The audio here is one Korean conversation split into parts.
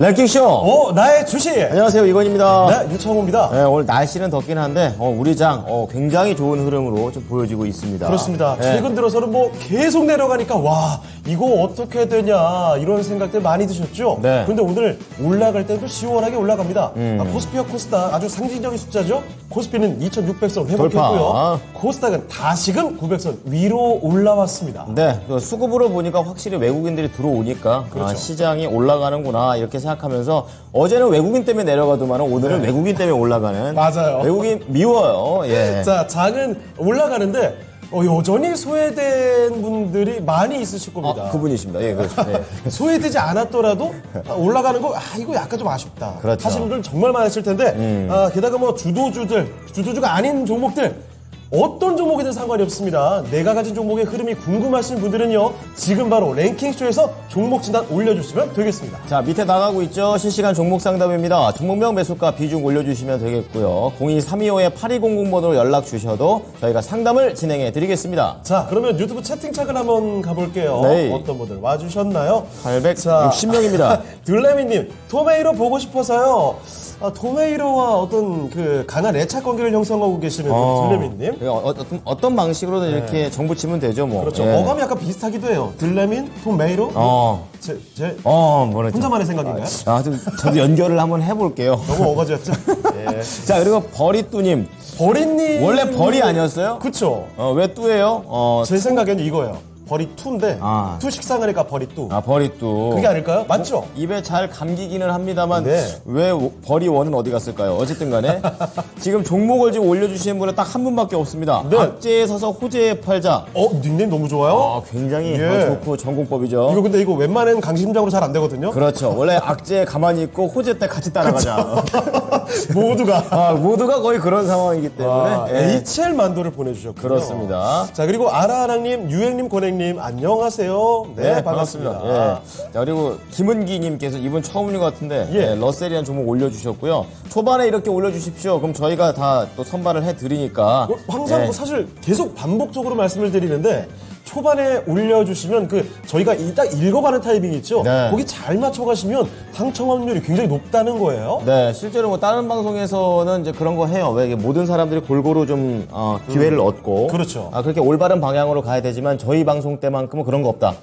랭킹쇼! 나의 주식! 안녕하세요, 이건입니다. 네, 유창호입니다. 네, 오늘 날씨는 덥긴 한데, 우리 장, 굉장히 좋은 흐름으로 좀 보여지고 있습니다. 그렇습니다. 네. 최근 들어서는 계속 내려가니까, 와, 이거 어떻게 되냐, 이런 생각들 많이 드셨죠? 네. 그런데 오늘 올라갈 때도 시원하게 올라갑니다. 코스피와 코스닥 아주 상징적인 숫자죠? 코스피는 2600선 회복했고요. 돌파. 코스닥은 다시금 900선 위로 올라왔습니다. 네, 그 수급으로 보니까 확실히 외국인들이 들어오니까, 그렇죠. 시장이 올라가는구나, 이렇게 생각하면서, 어제는 외국인 때문에 내려가더만 오늘은 외국인 때문에 올라가는. 맞아요. 외국인 미워요, 예. 자, 장은 올라가는데, 여전히 소외된 분들이 많이 있으실 겁니다. 그분이십니다. 예, 그렇죠. 예. 소외되지 않았더라도 올라가는 거, 이거 약간 좀 아쉽다. 그렇죠. 하시는 분들 정말 많으실 텐데, 게다가 주도주가 아닌 종목들, 어떤 종목이든 상관이 없습니다. 내가 가진 종목의 흐름이 궁금하신 분들은요, 지금 바로 랭킹쇼에서 종목 진단 올려주시면 되겠습니다. 자, 밑에 나가고 있죠. 실시간 종목 상담입니다. 종목명 매수가 비중 올려주시면 되겠고요. 02325-8200번으로 연락 주셔도 저희가 상담을 진행해 드리겠습니다. 자, 그러면 유튜브 채팅창을 한번 가볼게요. 네. 어떤 분들 와주셨나요? 860명입니다. 들레미님, 토메이로 보고 싶어서요. 토메이로와 어떤 그 강한 애착 관계를 형성하고 계시는 들레미님. 어떤 방식으로든 이렇게 정붙이면 되죠, 뭐. 그렇죠. 예. 어감이 약간 비슷하기도 해요. 들레민, 토메이로. 제 뭐랬죠? 혼자만의 생각인가요? 저도 연결을 한번 해볼게요. 너무 어거지였죠? 예. 자, 그리고 버리뚜님. 버리님. 원래 벌이 아니었어요? 그쵸. 왜 뚜예요? 제 생각에는 이거예요. 버리투인데, 투 식상하니까 버리뚜. 버리뚜. 그게 아닐까요? 맞죠? 입에 잘 감기기는 합니다만 네. 왜 버리원은 어디 갔을까요? 어쨌든 간에 지금 종목을 지금 올려주시는 분은 딱 한 분밖에 없습니다. 네. 악재에 서서 호재에 팔자. 닉네임 너무 좋아요? 굉장히 예. 좋고 전공법이죠. 이거 근데 웬만한 강심장으로 잘 안 되거든요? 그렇죠. 원래 악재에 가만히 있고 호재 때 같이 따라가자. 모두가 거의 그런 상황이기 때문에. HL 만도를 보내주셨고요. 그렇습니다. 자, 그리고 아라랑님, 유행님, 권행님, 안녕하세요. 네, 반갑습니다. 예. 자, 그리고 김은기님께서 이분 처음인 것 같은데 예. 러셀이라는 종목 올려주셨고요. 초반에 이렇게 올려주십시오. 그럼 저희가 다 또 선발을 해드리니까. 항상 예. 사실 계속 반복적으로 말씀을 드리는데 초반에 올려주시면 저희가 딱 읽어가는 타이밍이 있죠. 네. 거기 잘 맞춰가시면 당첨 확률이 굉장히 높다는 거예요. 네, 실제로 다른 방송에서는 이제 그런 거 해요. 왜 이게 모든 사람들이 골고루 좀 기회를 얻고, 그렇죠. 그렇게 올바른 방향으로 가야 되지만 저희 방송 때만큼은 그런 거 없다.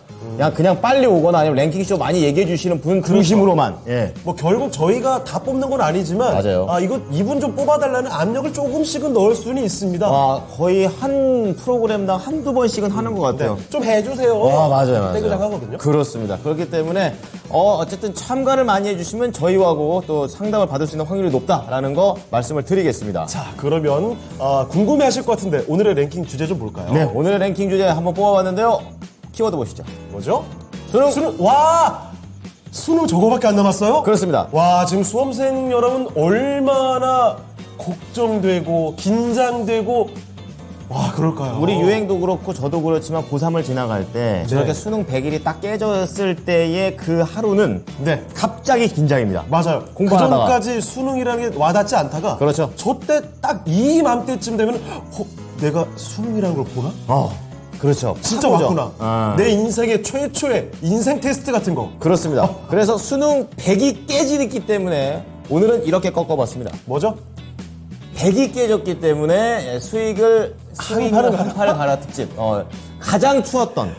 그냥 빨리 오거나 아니면 랭킹쇼 많이 얘기해 주시는 분 중심으로만. 예. 결국 저희가 다 뽑는 건 아니지만, 맞아요. 이분 좀 뽑아달라는 압력을 조금씩은 넣을 수는 있습니다. 거의 한 프로그램당 한두 번씩은 하는 것 같아요. 좀 해주세요. 맞아요. 땡그장 하거든요. 그렇습니다. 그렇기 때문에 어쨌든 참가를 많이 해주시면 저희하고 또 상담을 받을 수 있는 확률이 높다라는 거 말씀을 드리겠습니다. 자, 그러면 궁금해하실 것 같은데 오늘의 랭킹 주제 좀 볼까요? 네, 오늘의 랭킹 주제 한번 뽑아봤는데요. 키워드 보시죠. 뭐죠? 수능. 수능 저거밖에 안 남았어요? 그렇습니다. 와, 지금 수험생 여러분 얼마나 걱정되고 긴장되고 그럴까요? 우리 유행도 그렇고 저도 그렇지만 고3을 지나갈 때 저렇게 수능 100일이 딱 깨졌을 때의 그 하루는 갑자기 긴장입니다. 맞아요. 공부하다가. 그 전까지 수능이라는 게 와닿지 않다가 그렇죠. 저때 딱 이맘때쯤 되면 내가 수능이라는 걸 보나? 그렇죠. 진짜 왔구나. 내 인생의 최초의 인생 테스트 같은 거. 그렇습니다. 그래서 수능 100이 깨지기 때문에 오늘은 이렇게 꺾어봤습니다. 뭐죠? 100이 깨졌기 때문에 수익을 한팔 가라 특집. 가장 추웠던.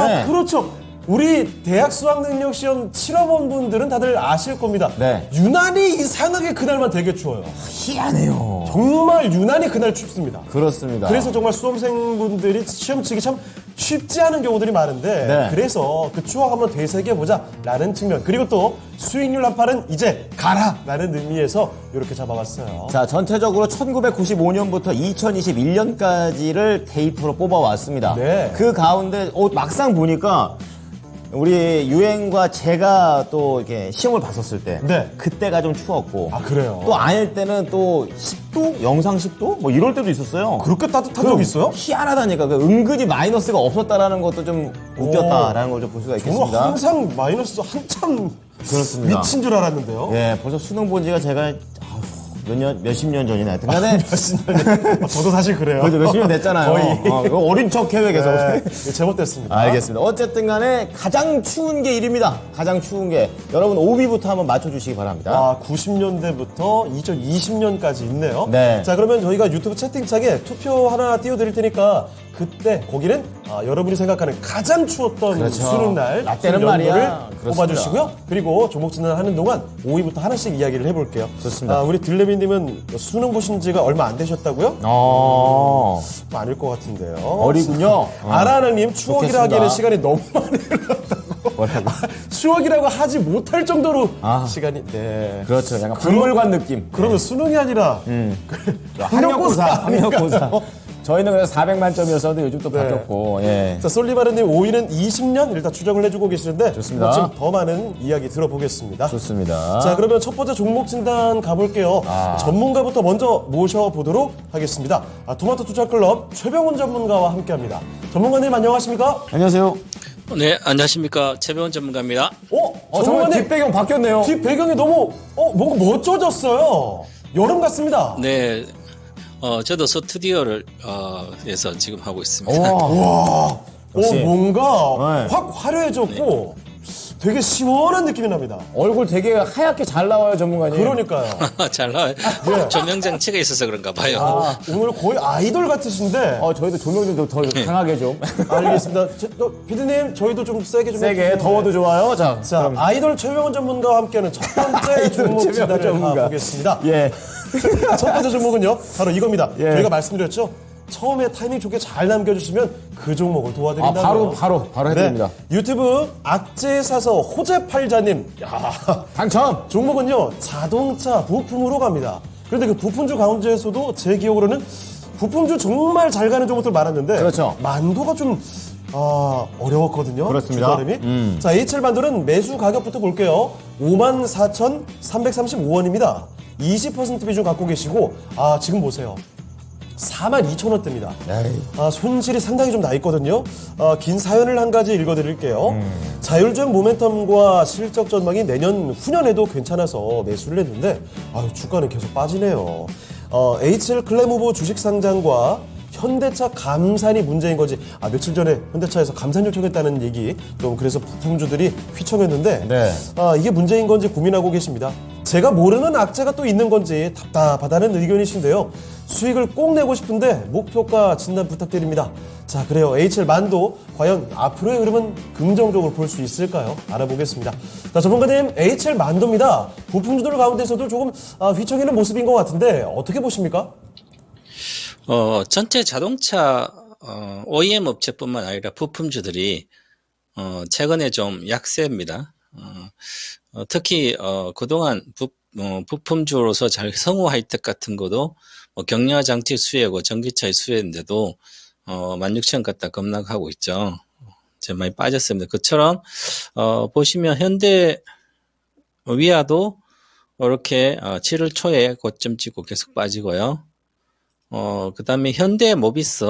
네. 그렇죠. 우리 대학 수학능력시험 치러본 분들은 다들 아실 겁니다. 네. 유난히 이상하게 그날만 되게 추워요. 희한해요. 정말 유난히 그날 춥습니다. 그렇습니다. 그래서 정말 수험생분들이 시험 치기 참 쉽지 않은 경우들이 많은데 네. 그래서 그 추억 한번 되새겨보자 라는 측면, 그리고 또 수익률 한팔은 이제 가라 라는 의미에서 이렇게 잡아봤어요. 자, 전체적으로 1995년부터 2021년까지를 데이터로 뽑아왔습니다. 네. 그 가운데 막상 보니까 우리 유행과 제가 또 이렇게 시험을 봤었을 때 네. 그때가 좀 추웠고 그래요? 또 아닐 때는 또 10도? 영상 10도? 뭐 이럴 때도 있었어요. 그렇게 따뜻한 적 있어요? 희한하다니까. 은근히 마이너스가 없었다라는 것도 좀 웃겼다라는 걸 좀 볼 수가 저는 있겠습니다. 항상 마이너스 한참 그렇습니다. 미친 줄 알았는데요. 예, 벌써 수능 본 지가 제가 몇십 년 전이나 하여튼 간에. 저도 사실 그래요. 그래도 몇십 년 됐잖아요. 거의. 이거 어린 척 해외 계속. 네, 제법됐습니다. 알겠습니다. 어쨌든 간에 가장 추운 게 1위입니다. 가장 추운 게. 여러분 5위부터 한번 맞춰주시기 바랍니다. 90년대부터 2020년까지 있네요. 네. 자, 그러면 저희가 유튜브 채팅창에 투표 하나 띄워드릴 테니까 그때 거기는 여러분이 생각하는 가장 추웠던 그렇죠. 수능 날 라떼는 수능 연도를 말이야. 그렇습니다. 뽑아주시고요. 그리고 조목 진단 하는 동안 5위부터 하나씩 이야기를 해볼게요. 좋습니다. 우리 딜레미님은 수능 보신 지가 얼마 안 되셨다고요? 아닐 것 같은데요. 어리군요. 아라하나님 추억이라 좋겠습니다. 하기에는 시간이 너무 많이 흘렀다고. 뭐라고? 추억이라고 하지 못할 정도로 아. 시간이. 네. 그렇죠. 약간 박물관 느낌. 그러면 수능이 아니라 학력고사. 저희는 그래서 400만 점이었어도 요즘 또 네. 바뀌었고, 예. 자, 솔리바르님 5위는 20년 일단 추정을 해주고 계시는데 좋습니다. 지금 더 많은 이야기 들어보겠습니다. 좋습니다. 자, 그러면 첫 번째 종목 진단 가볼게요. 전문가부터 먼저 모셔보도록 하겠습니다. 토마토 투자클럽 최병훈 전문가와 함께합니다. 전문가님 안녕하십니까? 안녕하세요. 네, 안녕하십니까. 최병원 전문가입니다. 정말 전문가님 뒷배경 바뀌었네요. 뒷 배경이 너무 뭔가 멋져졌어요. 여름 같습니다. 네, 저도 스튜디오를 에서 지금 하고 있습니다. 와. 역시. 뭔가 네. 확 화려해졌고 되게 시원한 느낌이 납니다. 얼굴 되게 하얗게 잘 나와요, 전문가님. 그러니까요. 잘 나와요. 조명 장치가 있어서 그런가 봐요. 오늘 거의 아이돌 같으신데. 저희도 조명 좀 더 강하게 좀. 알겠습니다. 피디님, 저희도 좀 세게 좀 세게, 해주세요. 더워도 좋아요. 자, 자, 그럼. 아이돌 최병원 전문가와 함께하는 첫 번째 종목 최병원 진단을 전문가. 가보겠습니다. 예. 첫 번째 종목은요, 바로 이겁니다. 예. 저희가 말씀드렸죠? 처음에 타이밍 좋게 잘 남겨주시면 그 종목을 도와드린다고요. 바로 해드립니다. 유튜브 악재 사서 호재팔자님. 당첨! 종목은요, 자동차 부품으로 갑니다. 그런데 그 부품주 가운데에서도 제 기억으로는 부품주 정말 잘 가는 종목들 많았는데. 그렇죠. 만도가 좀, 어려웠거든요. 그렇습니다. 주가름이. 자, HL 만도는 매수 가격부터 볼게요. 54,335원입니다. 20% 비중 갖고 계시고, 지금 보세요. 42,000원대입니다. 손실이 상당히 좀 나 있거든요. 긴 사연을 한 가지 읽어드릴게요. 자율주행 모멘텀과 실적 전망이 내년 후년에도 괜찮아서 매수를 했는데 주가는 계속 빠지네요. HL 클램 후보 주식 상장과 현대차 감산이 문제인 거지. 며칠 전에 현대차에서 감산 요청했다는 얘기 좀 그래서 부품주들이 휘청했는데 네. 이게 문제인 건지 고민하고 계십니다. 제가 모르는 악재가 또 있는 건지 답답하다는 의견이신데요. 수익을 꼭 내고 싶은데 목표가 진단 부탁드립니다. 자, 그래요. HL 만도 과연 앞으로의 흐름은 긍정적으로 볼 수 있을까요? 알아보겠습니다. 자, 전문가님, HL 만도입니다. 부품주들 가운데서도 조금 휘청이는 모습인 것 같은데 어떻게 보십니까? 전체 자동차 OEM 업체뿐만 아니라 부품주들이 최근에 좀 약세입니다. 특히 그동안 부품주로서 잘 성우 하이텍 같은 것도 경량화 장치 수혜고 전기차의 수혜인데도 16,000원 갖다 급락하고 있죠. 이제 많이 빠졌습니다. 그처럼 보시면 현대 위아도 이렇게 7월 초에 고점 찍고 계속 빠지고요. 그 다음에 현대 모비스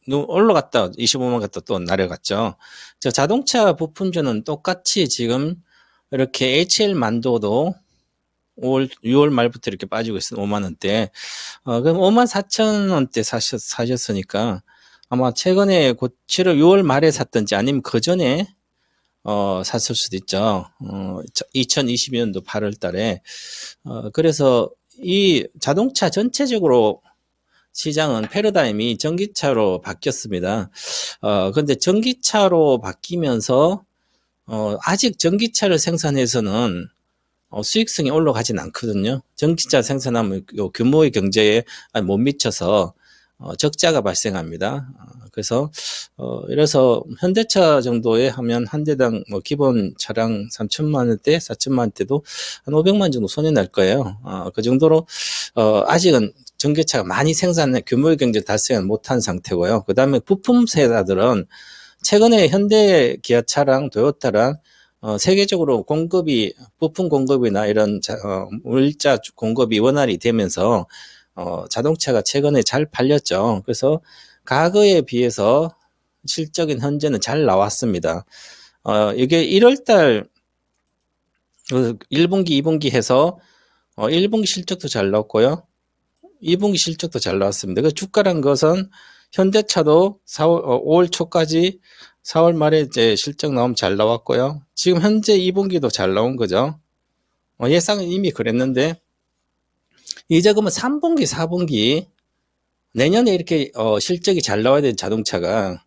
올라갔다 25만 갔다 또 내려갔죠. 자동차 부품주는 똑같이 지금 이렇게 HL 만도도 6월 말부터 이렇게 빠지고 있어요. 5만 원대. 그럼 5만 4천 원대 사셨으니까 아마 최근에 7월 6월 말에 샀든지 아니면 그 전에 샀을 수도 있죠. 2022년도 8월 달에. 그래서 이 자동차 전체적으로 시장은 패러다임이 전기차로 바뀌었습니다. 근데 전기차로 바뀌면서 아직 전기차를 생산해서는 수익성이 올라가진 않거든요. 전기차 생산하면 규모의 경제에 못 미쳐서 적자가 발생합니다. 그래서 이래서 현대차 정도에 하면 한 대당 기본 차량 3천만 원대, 4천만 원대도 한 500만 정도 손해 날 거예요. 그 정도로 아직은 전기차가 많이 생산해 규모의 경제 달성을 못한 상태고요. 그 다음에 부품 회사들은 최근에 현대, 기아차랑 도요타랑 세계적으로 부품 공급이나 이런 물자 공급이 원활히 되면서 자동차가 최근에 잘 팔렸죠. 그래서 과거에 비해서 실적인 현재는 잘 나왔습니다. 이게 1월달 1분기, 2분기 해서 1분기 실적도 잘 나왔고요. 2분기 실적도 잘 나왔습니다. 그 주가란 것은 현대차도 5월 초까지 4월 말에 이제 실적 나오면 잘 나왔고요. 지금 현재 2분기도 잘 나온 거죠. 예상은 이미 그랬는데 이제 그러면 3분기, 4분기 내년에 이렇게 실적이 잘 나와야 되는 자동차가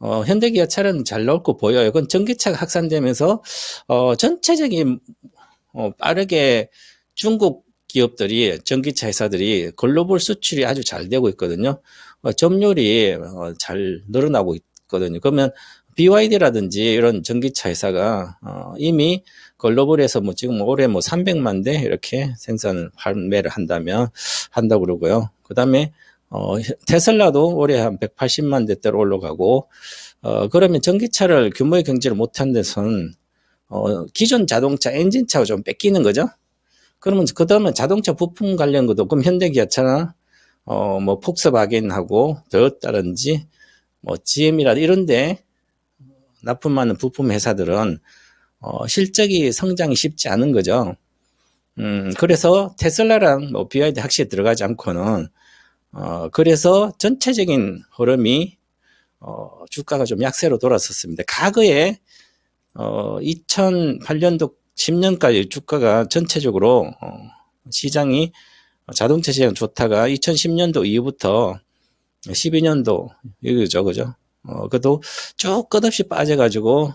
현대기아차는 잘 나올 거 보여요. 그건 전기차가 확산되면서 전체적인 빠르게 중국 기업들이 전기차 회사들이 글로벌 수출이 아주 잘 되고 있거든요. 점유율이 잘 늘어나고 있거든요. 그러면 BYD라든지 이런 전기차 회사가 이미 글로벌에서 뭐 지금 올해 뭐 300만 대 이렇게 생산을 판매를 한다고 그러고요. 그다음에 테슬라도 올해 한 180만 대대로 올라가고 그러면 전기차를 규모의 경제를 못한 데선 기존 자동차 엔진차가 좀 뺏기는 거죠. 그러면 그다음에 자동차 부품 관련 것도 그럼 현대기아차나 뭐 폭스바겐하고 더였다든지 뭐 GM이라든지 이런데 납품하는 부품 회사들은 실적이 성장이 쉽지 않은 거죠. 그래서 테슬라랑 뭐 BYD 확실히 들어가지 않고는 그래서 전체적인 흐름이 주가가 좀 약세로 돌았었습니다. 과거에 2008년도 10년까지 주가가 전체적으로 시장이 자동차 시장 좋다가 2010년도 이후부터 12년도 이거죠, 그죠? 그래도 쭉 끝없이 빠져가지고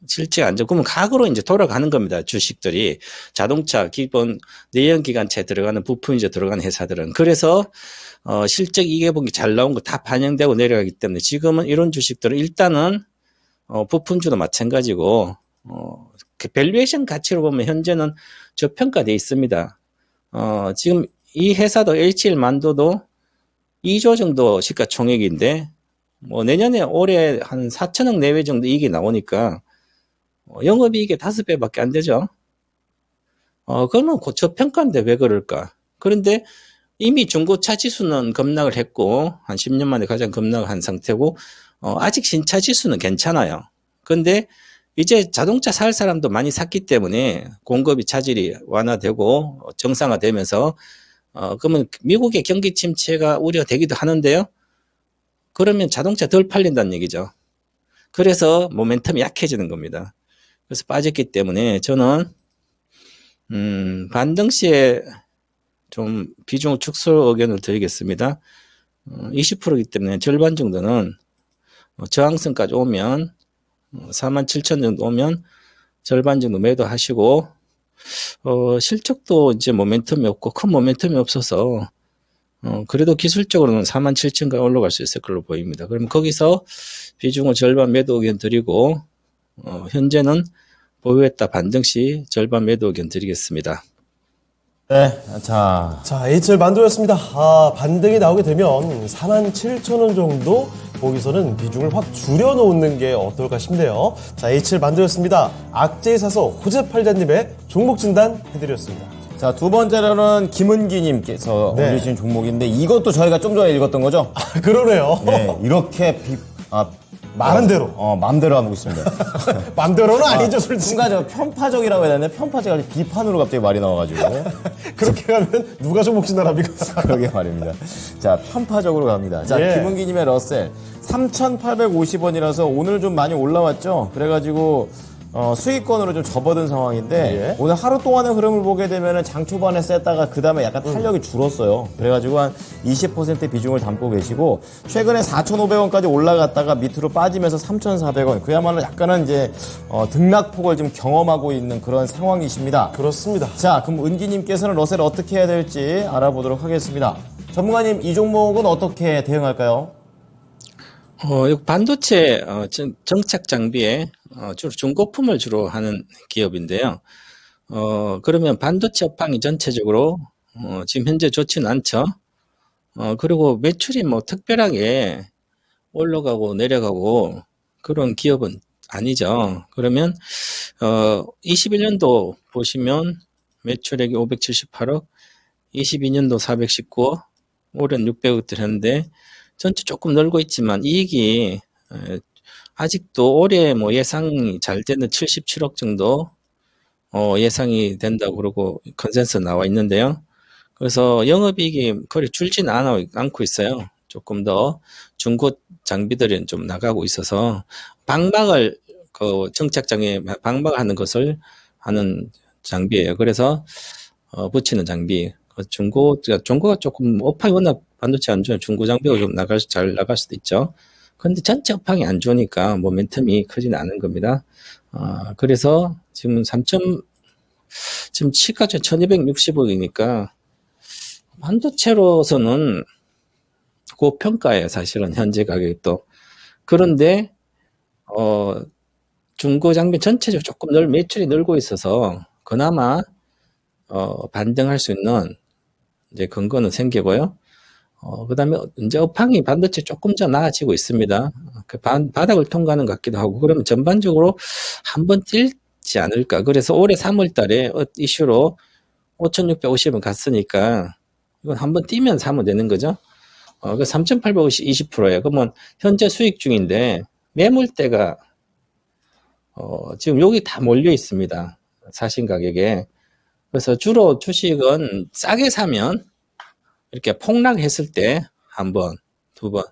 실제 안 좋고 그러면 과거로 이제 돌아가는 겁니다. 주식들이 자동차 기본 내연기관차에 들어가는 부품 이제 들어가는 회사들은 그래서 실적 2개분기 잘 나온 거 다 반영되고 내려가기 때문에 지금은 이런 주식들은 일단은 부품주도 마찬가지고 그 밸류에이션 가치로 보면 현재는 저평가돼 있습니다. 지금 이 회사도 HL 만도도 2조 정도 시가총액인데 뭐 내년에 올해 한 4천억 내외 정도 이익이 나오니까 영업이익이 5배밖에 안 되죠. 그러면 저평가인데 왜 그럴까? 그런데 이미 중고차 지수는 급락을 했고 한 10년 만에 가장 급락을 한 상태고 아직 신차 지수는 괜찮아요. 그런데 이제 자동차 살 사람도 많이 샀기 때문에 공급이 차질이 완화되고 정상화되면서 그러면 미국의 경기 침체가 우려되기도 하는데요. 그러면 자동차 덜 팔린다는 얘기죠. 그래서 모멘텀이 약해지는 겁니다. 그래서 빠졌기 때문에 저는 반등 시에 좀 비중 축소 의견을 드리겠습니다. 20%이기 때문에 절반 정도는 저항선까지 오면 47,000 정도 오면 절반 정도 매도하시고 실적도 이제 모멘텀이 없고 큰 모멘텀이 없어서 그래도 기술적으로는 47,000까지 올라갈 수 있을 걸로 보입니다. 그럼 거기서 비중을 절반 매도 의견 드리고 현재는 보유했다 반등 시 절반 매도 의견 드리겠습니다. 네, 자, HL 만도였습니다. 반등이 나오게 되면 47,000원 정도 거기서는 비중을 확 줄여놓는 게 어떨까 싶네요. 자, HL 만도였습니다. 악재에 사서 호재팔자님의 종목 진단 해드렸습니다. 자, 두 번째로는 김은기님께서 올리신 종목인데 이것도 저희가 좀 전에 읽었던 거죠? 그러네요. 네, 이렇게 말한 대로. 마음대로 하고 있습니다. 맘대로는 아니죠, 솔직히. 순간 저 편파적이라고 해야 되나? 편파적이 아니라 비판으로 갑자기 말이 나와가지고. 그렇게 가면 누가 종목 진단합니까? 그러게 말입니다. 자, 편파적으로 갑니다. 자, 예. 김은기님의 러셀. 3,850원이라서 오늘 좀 많이 올라왔죠? 그래가지고, 수익권으로 좀 접어든 상황인데, 예. 오늘 하루 동안의 흐름을 보게 되면 장 초반에 셌다가 그 다음에 약간 탄력이 줄었어요. 그래가지고 한 20% 비중을 담고 계시고, 최근에 4,500원까지 올라갔다가 밑으로 빠지면서 3,400원. 그야말로 약간은 이제, 등락폭을 좀 경험하고 있는 그런 상황이십니다. 그렇습니다. 자, 그럼 은기님께서는 러셀 어떻게 해야 될지 알아보도록 하겠습니다. 전문가님, 이 종목은 어떻게 대응할까요? 반도체 정착 장비에 주로 중고품을 주로 하는 기업인데요. 그러면 반도체 업황이 전체적으로 지금 현재 좋지는 않죠. 그리고 매출이 뭐 특별하게 올라가고 내려가고 그런 기업은 아니죠. 그러면 21년도 보시면 매출액이 578억, 22년도 419억, 올해는 600억 들었는데 전체 조금 늘고 있지만 이익이 아직도 올해 뭐 예상이 잘 되는 77억 정도 예상이 된다고 그러고 컨센서스 나와 있는데요. 그래서 영업이익이 거의 줄지는 않고 있어요. 조금 더 중고 장비들이 좀 나가고 있어서 방막을 정착장에 방막하는 것을 하는 장비예요. 그래서 붙이는 장비. 중고가 조금 업황이 워낙 반도체 안 좋아요. 중고 장비가 좀 잘 나갈 수도 있죠. 그런데 전체 업황이 안 좋으니까 모멘텀이 크지는 않은 겁니다. 그래서 지금 지금 시가가 1260억이니까 반도체로서는 고평가예요. 사실은 현재 가격이 또. 그런데 중고 장비 전체적으로 조금 매출이 늘고 있어서 그나마 반등할 수 있는 이제 근거는 생기고요. 그다음에 이제 업황이 반도체 조금 더 나아지고 있습니다. 그 바닥을 통과하는 것 같기도 하고 그러면 전반적으로 한번 뛰지 않을까. 그래서 올해 3월 달에 이슈로 5,650원 갔으니까 이건 한번 뛰면 사면 되는 거죠. 그 3,820%예요. 그러면 현재 수익 중인데 매물대가 지금 여기 다 몰려 있습니다. 사신 가격에. 그래서 주로 주식은 싸게 사면 이렇게 폭락했을 때 한 번, 두 번,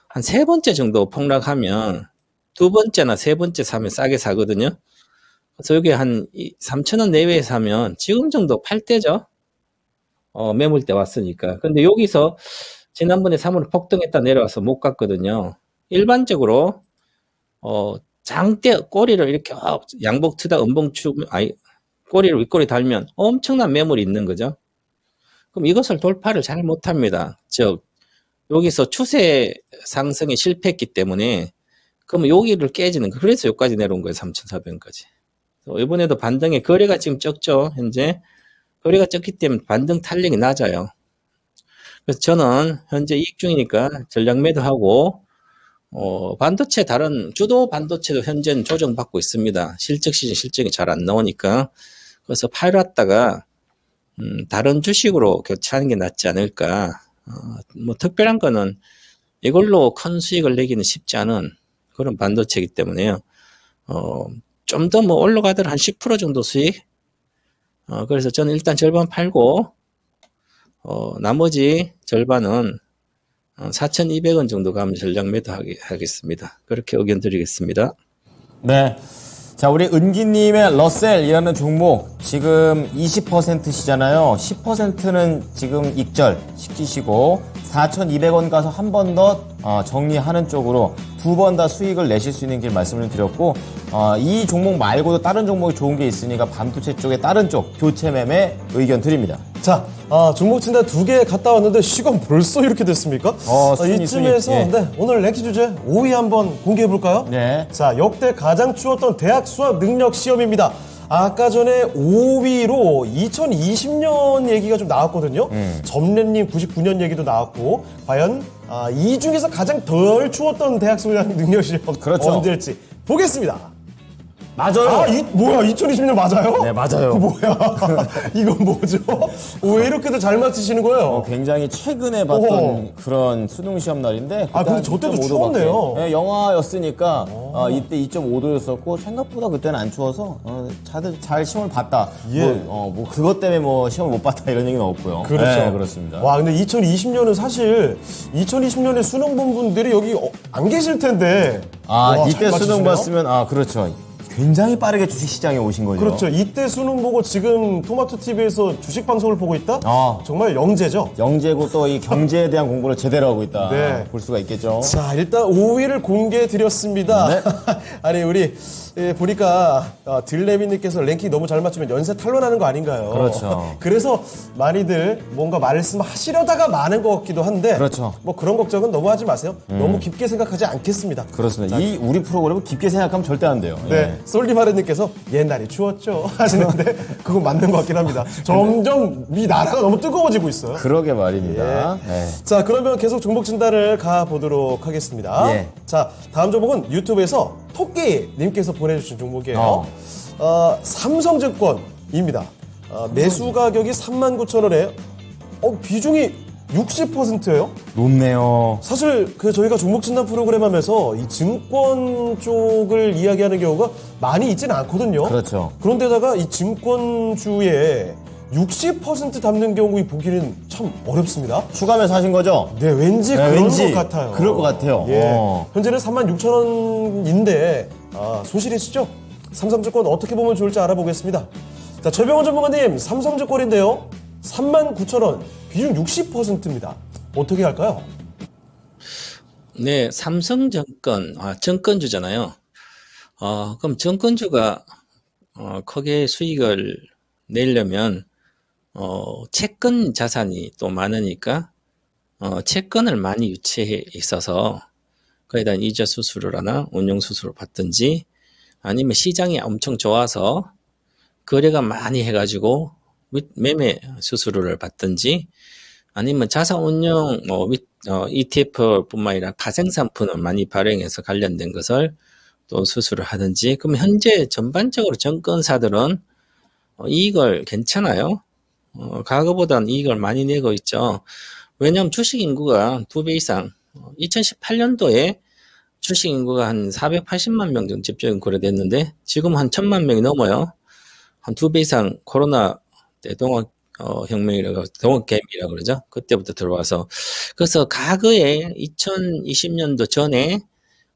한 세 번째 정도 폭락하면 두 번째나 세 번째 사면 싸게 사거든요. 그래서 여기 한 3,000원 내외에 사면 지금 정도 팔 때죠. 매물대 왔으니까. 근데 여기서 지난번에 3월에 폭등했다 내려와서 못 갔거든요. 일반적으로 장대 꼬리를 이렇게 양복 트다 꼬리를 윗꼬리 달면 엄청난 매물이 있는 거죠. 그럼 이것을 돌파를 잘 못합니다. 즉 여기서 추세 상승에 실패했기 때문에 그러면 여기를 깨지는 거. 그래서 여기까지 내려온 거예요. 3,400원까지. 이번에도 반등의 거래가 지금 적죠. 현재 거래가 적기 때문에 반등 탄력이 낮아요. 그래서 저는 현재 이익 중이니까 전략 매도하고 반도체 다른 주도 반도체도 현재는 조정받고 있습니다. 실적 시즌 실적이 잘 안 나오니까 그래서 팔았다가 다른 주식으로 교체하는 게 낫지 않을까. 뭐 특별한 거는 이걸로 큰 수익을 내기는 쉽지 않은 그런 반도체이기 때문에요. 좀 더 뭐 올라가더라도 한 10% 정도 수익. 그래서 저는 일단 절반 팔고 나머지 절반은 4,200원 정도 가면 전략 매도하겠습니다. 그렇게 의견 드리겠습니다. 네. 자, 우리 은기님의 러셀이라는 종목 지금 20%시잖아요. 10%는 지금 익절 시키시고 4,200원 가서 한 번 더 정리하는 쪽으로 두 번 다 수익을 내실 수 있는 길 말씀을 드렸고 이 종목 말고도 다른 종목이 좋은 게 있으니까 반도체 쪽에 다른 쪽 교체 매매 의견 드립니다. 자, 종목 진단 2개 갔다 왔는데 시간 벌써 이렇게 됐습니까? 이쯤에서 예. 네, 오늘 랭킹 주제 5위 한번 공개해 볼까요? 네. 자, 역대 가장 추웠던 대학 수학 능력 시험입니다. 아까 전에 5위로 2020년 얘기가 좀 나왔거든요. 점례님 99년 얘기도 나왔고 과연 이 중에서 가장 덜 추웠던 대학 수학 능력 시험 그렇죠. 언제일지 보겠습니다. 맞아요. 뭐야, 2020년 맞아요? 네, 맞아요. 뭐야, 이건 뭐죠? 왜 이렇게들 잘 맞히시는 거예요? 굉장히 최근에 봤던 그런 수능 시험 날인데. 근데 저 때도 2.5도 추웠네요. 밖에. 네, 영하였으니까 이때 2.5도였었고 생각보다 그때는 안 추워서 다들 잘 시험을 봤다. 예. 뭐 그것 때문에 뭐 시험을 못 봤다 이런 얘기는 없고요. 그렇죠. 네, 그렇습니다. 와, 근데 2020년은 사실 2020년에 수능 본 분들이 여기 안 계실 텐데. 와, 이때 잘 수능 맞히시네요. 봤으면 그렇죠. 굉장히 빠르게 주식시장에 오신 거죠. 그렇죠. 이때 수능 보고 지금 토마토 TV에서 주식 방송을 보고 있다? 정말 영재죠. 영재고 또 이 경제에 대한 공부를 제대로 하고 있다. 네. 볼 수가 있겠죠. 자, 일단 5위를 공개해 드렸습니다. 네. 아니, 우리 보니까 들레미님께서 랭킹 너무 잘 맞추면 연세 탄론하는 거 아닌가요? 그렇죠. 그래서 많이들 뭔가 말씀하시려다가 많은 것 같기도 한데 그렇죠. 뭐 그런 걱정은 너무 하지 마세요. 너무 깊게 생각하지 않겠습니다. 그렇습니다. 이 우리 프로그램을 깊게 생각하면 절대 안 돼요. 네, 솔리마르님께서 옛날이 추웠죠 하시는데 그건 맞는 것 같긴 합니다. 점점 이 나라가 너무 뜨거워지고 있어요. 그러게 말입니다. 네. 자, 그러면 계속 종목 진단을 가보도록 하겠습니다. 예. 자, 다음 종목은 유튜브에서 토끼님께서 보내주신 종목이에요. 삼성증권입니다. 매수 가격이 39,000원에 비중이 60%예요? 높네요. 사실 저희가 종목 진단 프로그램 하면서 이 증권 쪽을 이야기하는 경우가 많이 있지는 않거든요. 그렇죠. 그런데다가 이 증권주에 60% 담는 경우 보기는 참 어렵습니다. 추가면 사신 거죠? 네, 왠지 네, 그런 왠지 것 같아요. 그럴 것 같아요. 예. 현재는 36,000원인데 손실이시죠? 삼성증권 어떻게 보면 좋을지 알아보겠습니다. 자, 최병원 전문가님, 삼성증권인데요. 39,000원, 비중 60%입니다. 어떻게 할까요? 네, 삼성증권, 증권주잖아요. 그럼 증권주가 크게 수익을 내려면 채권 자산이 또 많으니까 채권을 많이 유치해 있어서 거기다 이자 수수료를 하나 운용 수수료 받든지 아니면 시장이 엄청 좋아서 거래가 많이 해가지고 매매 수수료를 받든지 아니면 자산 운용 ETF뿐만 아니라 가생산품을 많이 발행해서 관련된 것을 또 수수를 하든지. 그럼 현재 전반적으로 증권사들은 이익을 괜찮아요. 과거보다는 이익을 많이 내고 있죠. 왜냐하면 주식 인구가 2배 이상, 2018년도에 주식 인구가 한 480만 명 정도 집중 거래됐는데 지금 한 1000만 명이 넘어요. 한 2배 이상 코로나 때 동학혁명이라고 동학개미라고 그러죠. 그때부터 들어와서. 그래서 과거에 2020년도 전에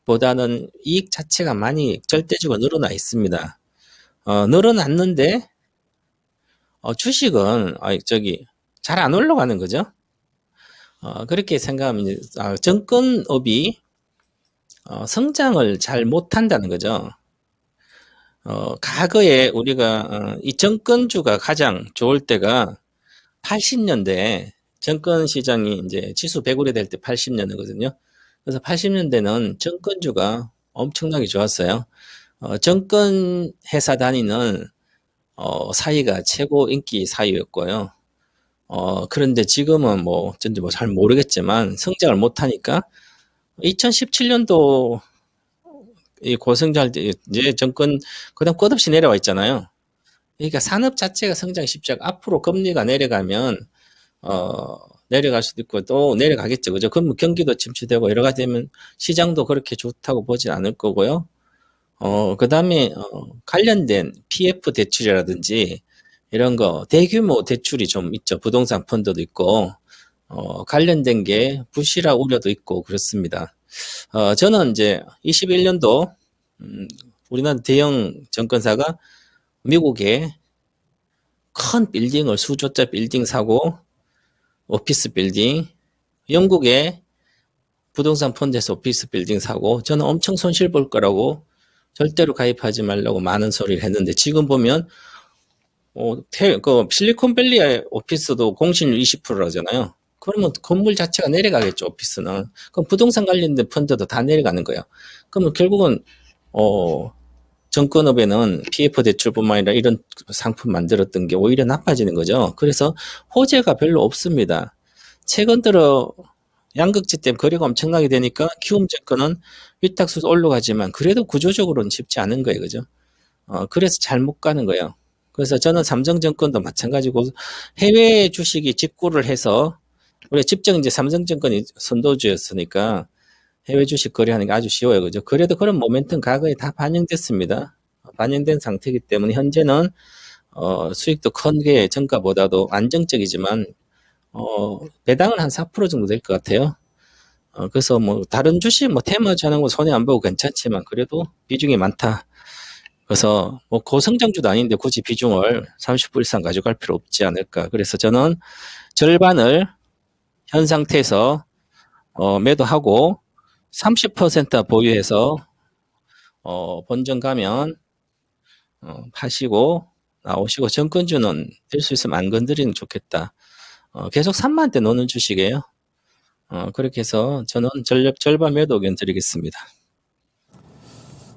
보다는 이익 자체가 많이 절대적으로 늘어나 있습니다. 늘어났는데 주식은 잘 안 올라가는 거죠. 그렇게 생각하면 증권업이 성장을 잘 못한다는 거죠. 과거에 우리가 이 증권주가 가장 좋을 때가 80년대 증권 시장이 이제 지수 100으로 될 때 80년이거든요. 그래서 80년대는 증권주가 엄청나게 좋았어요. 증권 회사 다니는 사이가 최고 인기 사이였고요. 그런데 지금은 어쩐지 잘 모르겠지만 성장을 못하니까 2017년도 이 고성장할 때 이제 정권 그다음 끝없이 내려와 있잖아요. 그러니까 산업 자체가 성장이 쉽지 않고 앞으로 금리가 내려가면 내려갈 수도 있고 또 내려가겠죠. 그죠? 그럼 경기도 침체되고 여러 가지 되면 시장도 그렇게 좋다고 보진 않을 거고요. 그다음에 관련된 PF 대출이라든지 이런 거 대규모 대출이 좀 있죠. 부동산 펀드도 있고 관련된 게 부실화 우려도 있고 그렇습니다. 저는 이제 21년도 우리나라 대형 증권사가 미국에 큰 빌딩을 수조짜 빌딩 사고 오피스 빌딩, 영국에 부동산 펀드에서 오피스 빌딩 사고 저는 엄청 손실 볼 거라고 절대로 가입하지 말라고 많은 소리를 했는데 지금 보면 실리콘밸리의 오피스도 공실률 20%라잖아요. 그러면 건물 자체가 내려가겠죠, 오피스는. 그럼 부동산 관련된 펀드도 다 내려가는 거예요. 그러면 결국은 정권업에는 PF 대출뿐만 아니라 이런 상품 만들었던 게 오히려 나빠지는 거죠. 그래서 호재가 별로 없습니다. 최근 들어 양극재 때문에 거래가 엄청나게 되니까 키움증권은 위탁수도 올라가지만 그래도 구조적으로는 쉽지 않은 거예요. 그죠? 그래서 잘 못 가는 거예요. 그래서 저는 삼성증권도 마찬가지고 해외 주식이 직구를 해서 우리가 집정 이제 삼성증권이 선도주였으니까 해외 주식 거래하는 게 아주 쉬워요. 그죠? 그래도 그런 모멘텀 과거에 다 반영됐습니다. 반영된 상태이기 때문에 현재는 수익도 큰 게 정가보다도 안정적이지만 배당은 한 4% 정도 될 것 같아요. 그래서 다른 주식 테마주 하는 거 손해 안 보고 괜찮지만 그래도 비중이 많다. 그래서 고성장주도 아닌데 굳이 비중을 30% 이상 가져갈 필요 없지 않을까. 그래서 저는 절반을 현 상태에서 매도하고 30% 보유해서 본전 가면 파시고 나오시고 정권주는 될 수 있으면 안 건드리는 게 좋겠다. 계속 3만 대 노는 주식이에요. 그렇게 해서 저는 절반 매도 의견 드리겠습니다.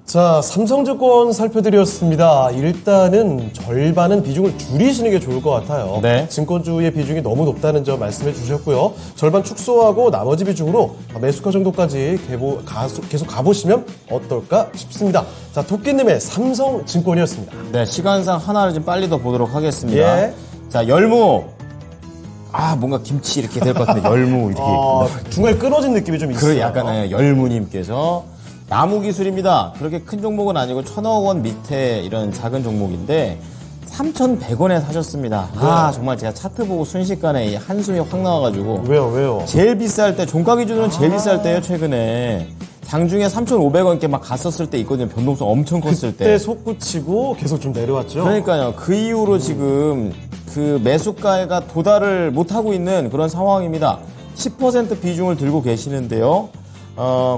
자, 삼성증권 살펴드렸습니다. 일단은 절반은 비중을 줄이시는 게 좋을 것 같아요. 네. 증권주의 비중이 너무 높다는 점 말씀해 주셨고요. 절반 축소하고 나머지 비중으로 매수가 정도까지 계속 가보시면 어떨까 싶습니다. 자, 토끼님의 삼성증권이었습니다. 네, 시간상 하나를 좀 빨리 더 보도록 하겠습니다. 예. 자, 열무. 뭔가 김치 이렇게 될 것 같은데 열무 이렇게. 중간에 끊어진 느낌이 좀 있어요. 그런 약간 열무님께서 나무 기술입니다. 그렇게 큰 종목은 아니고 1,000억 원 밑에 이런 작은 종목인데 3,100원에 사셨습니다. 정말 제가 차트 보고 순식간에 이 한숨이 확 나와가지고. 왜요? 제일 비쌀 때, 종가 기준으로는 제일 비쌀 때요, 최근에. 장중에 3,500원께 막 갔었을 때 있거든요. 변동성 엄청 컸을 때. 그때 솟구치고 계속 좀 내려왔죠. 그러니까요. 그 이후로 지금 그 매수가가 도달을 못하고 있는 그런 상황입니다. 10% 비중을 들고 계시는데요.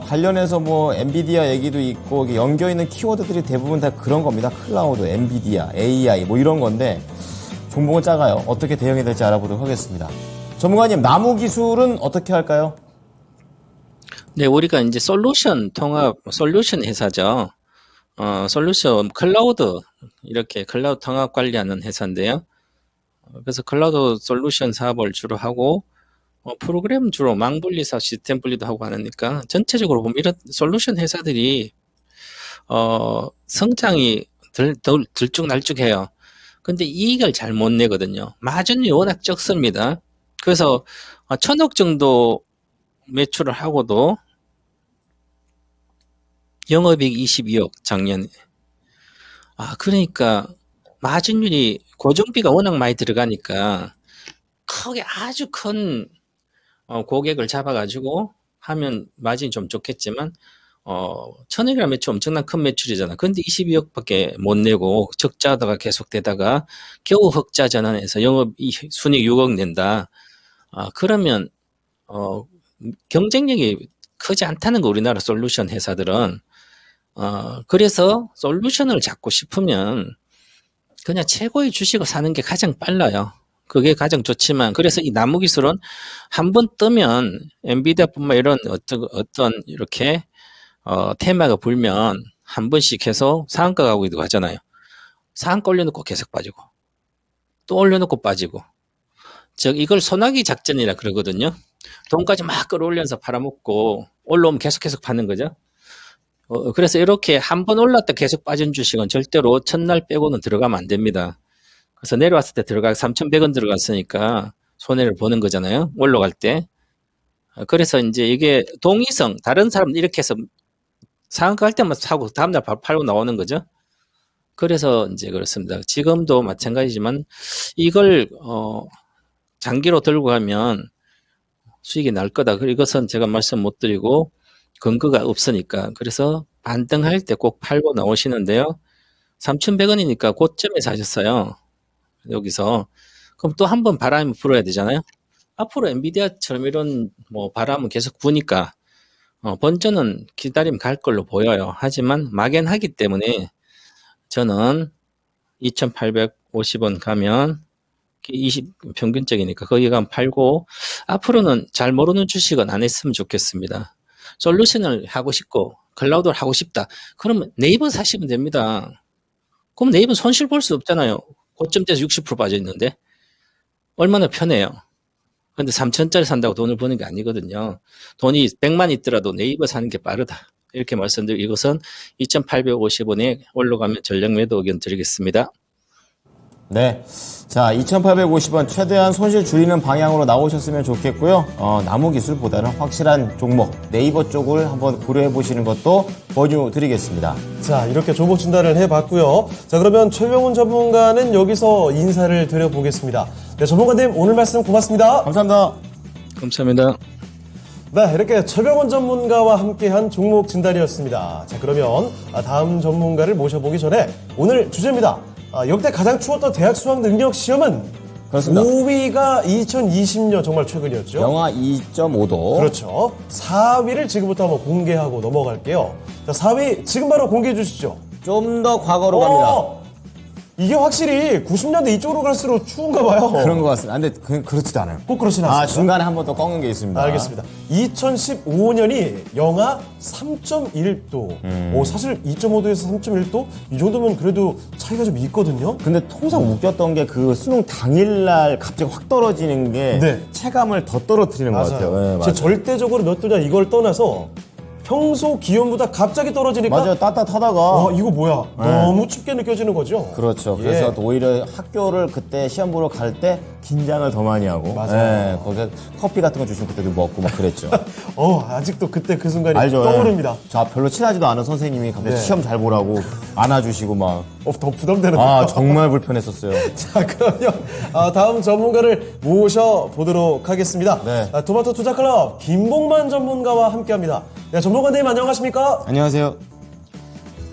관련해서 뭐 엔비디아 얘기도 있고 연결 있는 키워드들이 대부분 다 그런 겁니다. 클라우드, 엔비디아, AI 뭐 이런 건데 종목은 작아요. 어떻게 대응이 될지 알아보도록 하겠습니다. 전문가님, 나무 기술은 어떻게 할까요? 네, 우리가 이제 솔루션 회사죠. 솔루션 클라우드 이렇게 클라우드 통합 관리하는 회사인데요. 그래서 클라우드 솔루션 사업을 주로 하고 프로그램 주로 망분리사 시스템 분리도 하고 하니까 전체적으로 보면 이런 솔루션 회사들이 성장이 들쭉날쭉해요. 근데 이익을 잘 못 내거든요. 마진이 워낙 적습니다. 그래서 1,000억 정도 매출을 하고도 영업이익 22억 작년에. 그러니까 마진율이 고정비가 워낙 많이 들어가니까 크게 아주 큰 고객을 잡아가지고 하면 마진이 좀 좋겠지만 1,000억이라는 매출 엄청난 큰 매출이잖아. 근데 22억밖에 못 내고 적자가 계속되다가 겨우 흑자 전환해서 영업 순이익 6억 낸다. 그러면 경쟁력이 크지 않다는 거, 우리나라 솔루션 회사들은. 그래서 솔루션을 잡고 싶으면 그냥 최고의 주식을 사는 게 가장 빨라요. 그게 가장 좋지만, 그래서 이 나무 기술은 한 번 뜨면 엔비디아뿐만 이런 어떤 이렇게 테마가 불면 한 번씩 계속 상한가 가기도 하잖아요. 상한가 올려놓고 계속 빠지고 또 올려놓고 빠지고, 즉 이걸 소나기 작전이라 그러거든요. 돈까지 막 끌어올려서 팔아먹고 올라오면 계속 파는 거죠. 그래서 이렇게 한 번 올랐다 계속 빠진 주식은 절대로 첫날 빼고는 들어가면 안 됩니다. 그래서 내려왔을 때 3,100원 들어갔으니까 손해를 보는 거잖아요. 올라갈 때. 그래서 이제 이게 동의성, 다른 사람들 이렇게 해서 상한가 할 때만 사고 다음날 바로 팔고 나오는 거죠. 그래서 이제 그렇습니다. 지금도 마찬가지지만 이걸 장기로 들고 가면 수익이 날 거다. 이것은 제가 말씀 못 드리고 근거가 없으니까. 그래서 반등할 때 꼭 팔고 나오시는데요. 3,100원이니까 고점에 사셨어요. 여기서. 그럼 또 한 번 바람이 불어야 되잖아요. 앞으로 엔비디아처럼 이런 뭐 바람은 계속 부니까 번전은 기다리면 갈 걸로 보여요. 하지만 막연하기 때문에 저는 2,850원 가면 20 평균적이니까 거기 가면 팔고, 앞으로는 잘 모르는 주식은 안 했으면 좋겠습니다. 솔루션을 하고 싶고 클라우드를 하고 싶다. 그러면 네이버 사시면 됩니다. 그럼 네이버 손실 볼 수 없잖아요. 고점대에서 60% 빠져 있는데 얼마나 편해요. 근데 3,000짜리 산다고 돈을 버는 게 아니거든요. 돈이 100만 있더라도 네이버 사는 게 빠르다. 이렇게 말씀드리고, 이것은 2,850원에 올라가면 전략 매도 의견 드리겠습니다. 네. 자, 2,850원 최대한 손실 줄이는 방향으로 나오셨으면 좋겠고요. 나무 기술보다는 확실한 종목, 네이버 쪽을 한번 고려해 보시는 것도 권유 드리겠습니다. 자, 이렇게 종목 진단을 해봤고요. 자, 그러면 최병훈 전문가는 여기서 인사를 드려보겠습니다. 네, 전문가님 오늘 말씀 고맙습니다. 감사합니다. 감사합니다. 네, 이렇게 최병훈 전문가와 함께한 종목 진단이었습니다. 자, 그러면 다음 전문가를 모셔보기 전에 오늘 주제입니다. 역대 가장 추웠던 대학 수학 능력 시험은 그렇습니다. 5위가 2020년 정말 최근이었죠. 영하 2.5도. 그렇죠. 4위를 지금부터 한번 공개하고 넘어갈게요. 자, 4위 지금 바로 공개해 주시죠. 좀 더 과거로 갑니다. 이게 확실히 90년대 이쪽으로 갈수록 추운가 봐요. 그런 것 같습니다. 근데 그렇지도 않아요. 꼭 그렇진 않습니다. 중간에 한 번 더 꺾는 게 있습니다. 알겠습니다. 2015년이 영하 3.1도. 사실 2.5도에서 3.1도? 이 정도면 그래도 차이가 좀 있거든요. 근데 통상 웃겼던 게 그 수능 당일날 갑자기 확 떨어지는 게 네. 체감을 더 떨어뜨리는 것 같아요. 네, 진짜 맞아요. 절대적으로 몇 도냐 이걸 떠나서 평소 기온보다 갑자기 떨어지니까 맞아요. 따뜻하다가. 이거 뭐야? 너무 춥게 느껴지는 거죠. 그렇죠. 예. 그래서 오히려 학교를 그때 시험 보러 갈 때 긴장을 더 많이 하고. 맞아요. 예, 거기서 커피 같은 거 주시면 그때도 먹고 막 그랬죠. 아직도 그때 그 순간이 알죠? 떠오릅니다. 저 별로 친하지도 않은 선생님이 갑자기 네. 시험 잘 보라고 안아주시고 막. 더 부담되는데요. 아, 정말 불편했었어요. 자, 그럼요. 다음 전문가를 모셔보도록 하겠습니다. 네. 토마토 투자클럽 김봉만 전문가와 함께합니다. 네, 전문가님 안녕하십니까? 안녕하세요.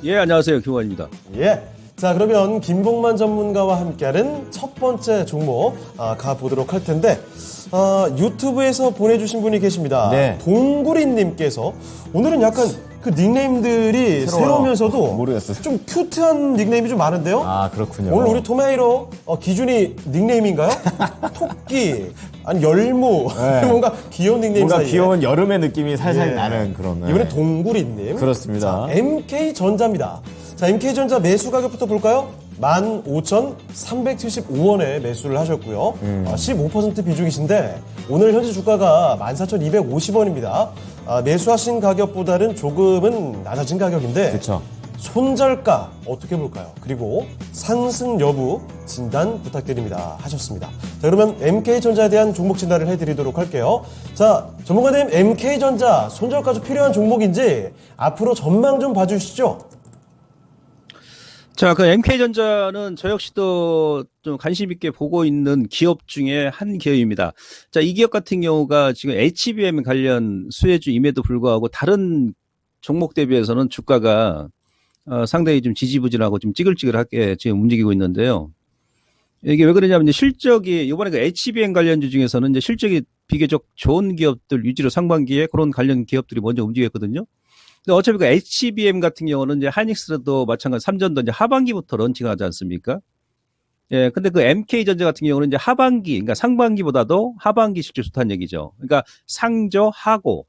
예, 안녕하세요. 김원입니다. 예. 자, 그러면 김봉만 전문가와 함께하는 첫 번째 종목 가보도록 할 텐데 유튜브에서 보내주신 분이 계십니다. 네. 동구리님께서 오늘은 약간 그 닉네임들이 새로워요. 새로우면서도 모르겠어요. 좀 큐트한 닉네임이 좀 많은데요. 아, 그렇군요. 오늘 우리 토마이로 기준이 닉네임인가요? 토끼, 아니 열무, 네. 뭔가 귀여운 닉네임 뭔가 사이에. 귀여운 여름의 느낌이 살살 예. 나는 그런. 네. 이번엔 동구리님. 그렇습니다. 자, MK전자입니다. 자, MK전자 매수 가격부터 볼까요? 15,375원에 매수를 하셨고요. 15% 비중이신데 오늘 현재 주가가 14,250원입니다. 매수하신 가격보다는 조금은 낮아진 가격인데 그렇죠. 손절가 어떻게 볼까요? 그리고 상승 여부 진단 부탁드립니다 하셨습니다. 자, 그러면 MK전자에 대한 종목 진단을 해드리도록 할게요. 자, 전문가님, MK전자 손절가도 필요한 종목인지 앞으로 전망 좀 봐주시죠. 자, 그 MK전자는 저 역시도 좀 관심 있게 보고 있는 기업 중에 한 기업입니다. 자, 이 기업 같은 경우가 지금 HBM 관련 수혜주임에도 불구하고 다른 종목 대비해서는 주가가 상당히 좀 지지부진하고 좀 찌글찌글하게 지금 움직이고 있는데요. 이게 왜 그러냐면 이제 실적이 이번에 그 HBM 관련주 중에서는 이제 실적이 비교적 좋은 기업들 위주로 상반기에 그런 관련 기업들이 먼저 움직였거든요. 근데 어차피 그 HBM 같은 경우는 이제 하이닉스도 마찬가지 삼전도 이제 하반기부터 런칭하지 않습니까? 예, 근데 그 MK전자 같은 경우는 이제 하반기, 그러니까 상반기보다도 하반기 실적 좋다는 얘기죠. 그러니까 상저하고,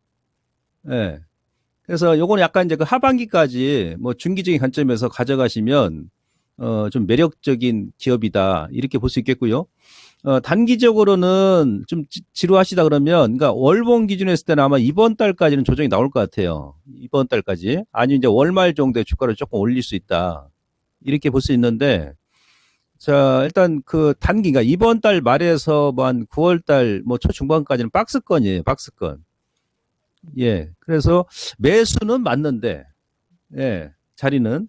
예. 그래서 요거는 약간 이제 그 하반기까지 뭐 중기적인 관점에서 가져가시면, 좀 매력적인 기업이다. 이렇게 볼 수 있겠고요. 단기적으로는 좀 지루하시다 그러면, 그러니까 월봉 기준으로 했을 때는 아마 이번 달까지는 조정이 나올 것 같아요. 이번 달까지. 아니면 이제 월말 정도의 주가를 조금 올릴 수 있다. 이렇게 볼 수 있는데, 자, 일단 그 단기, 그러니까 이번 달 말에서 뭐 한 9월 달 뭐 초중반까지는 박스권이에요. 박스권. 예. 그래서 매수는 맞는데, 예. 자리는,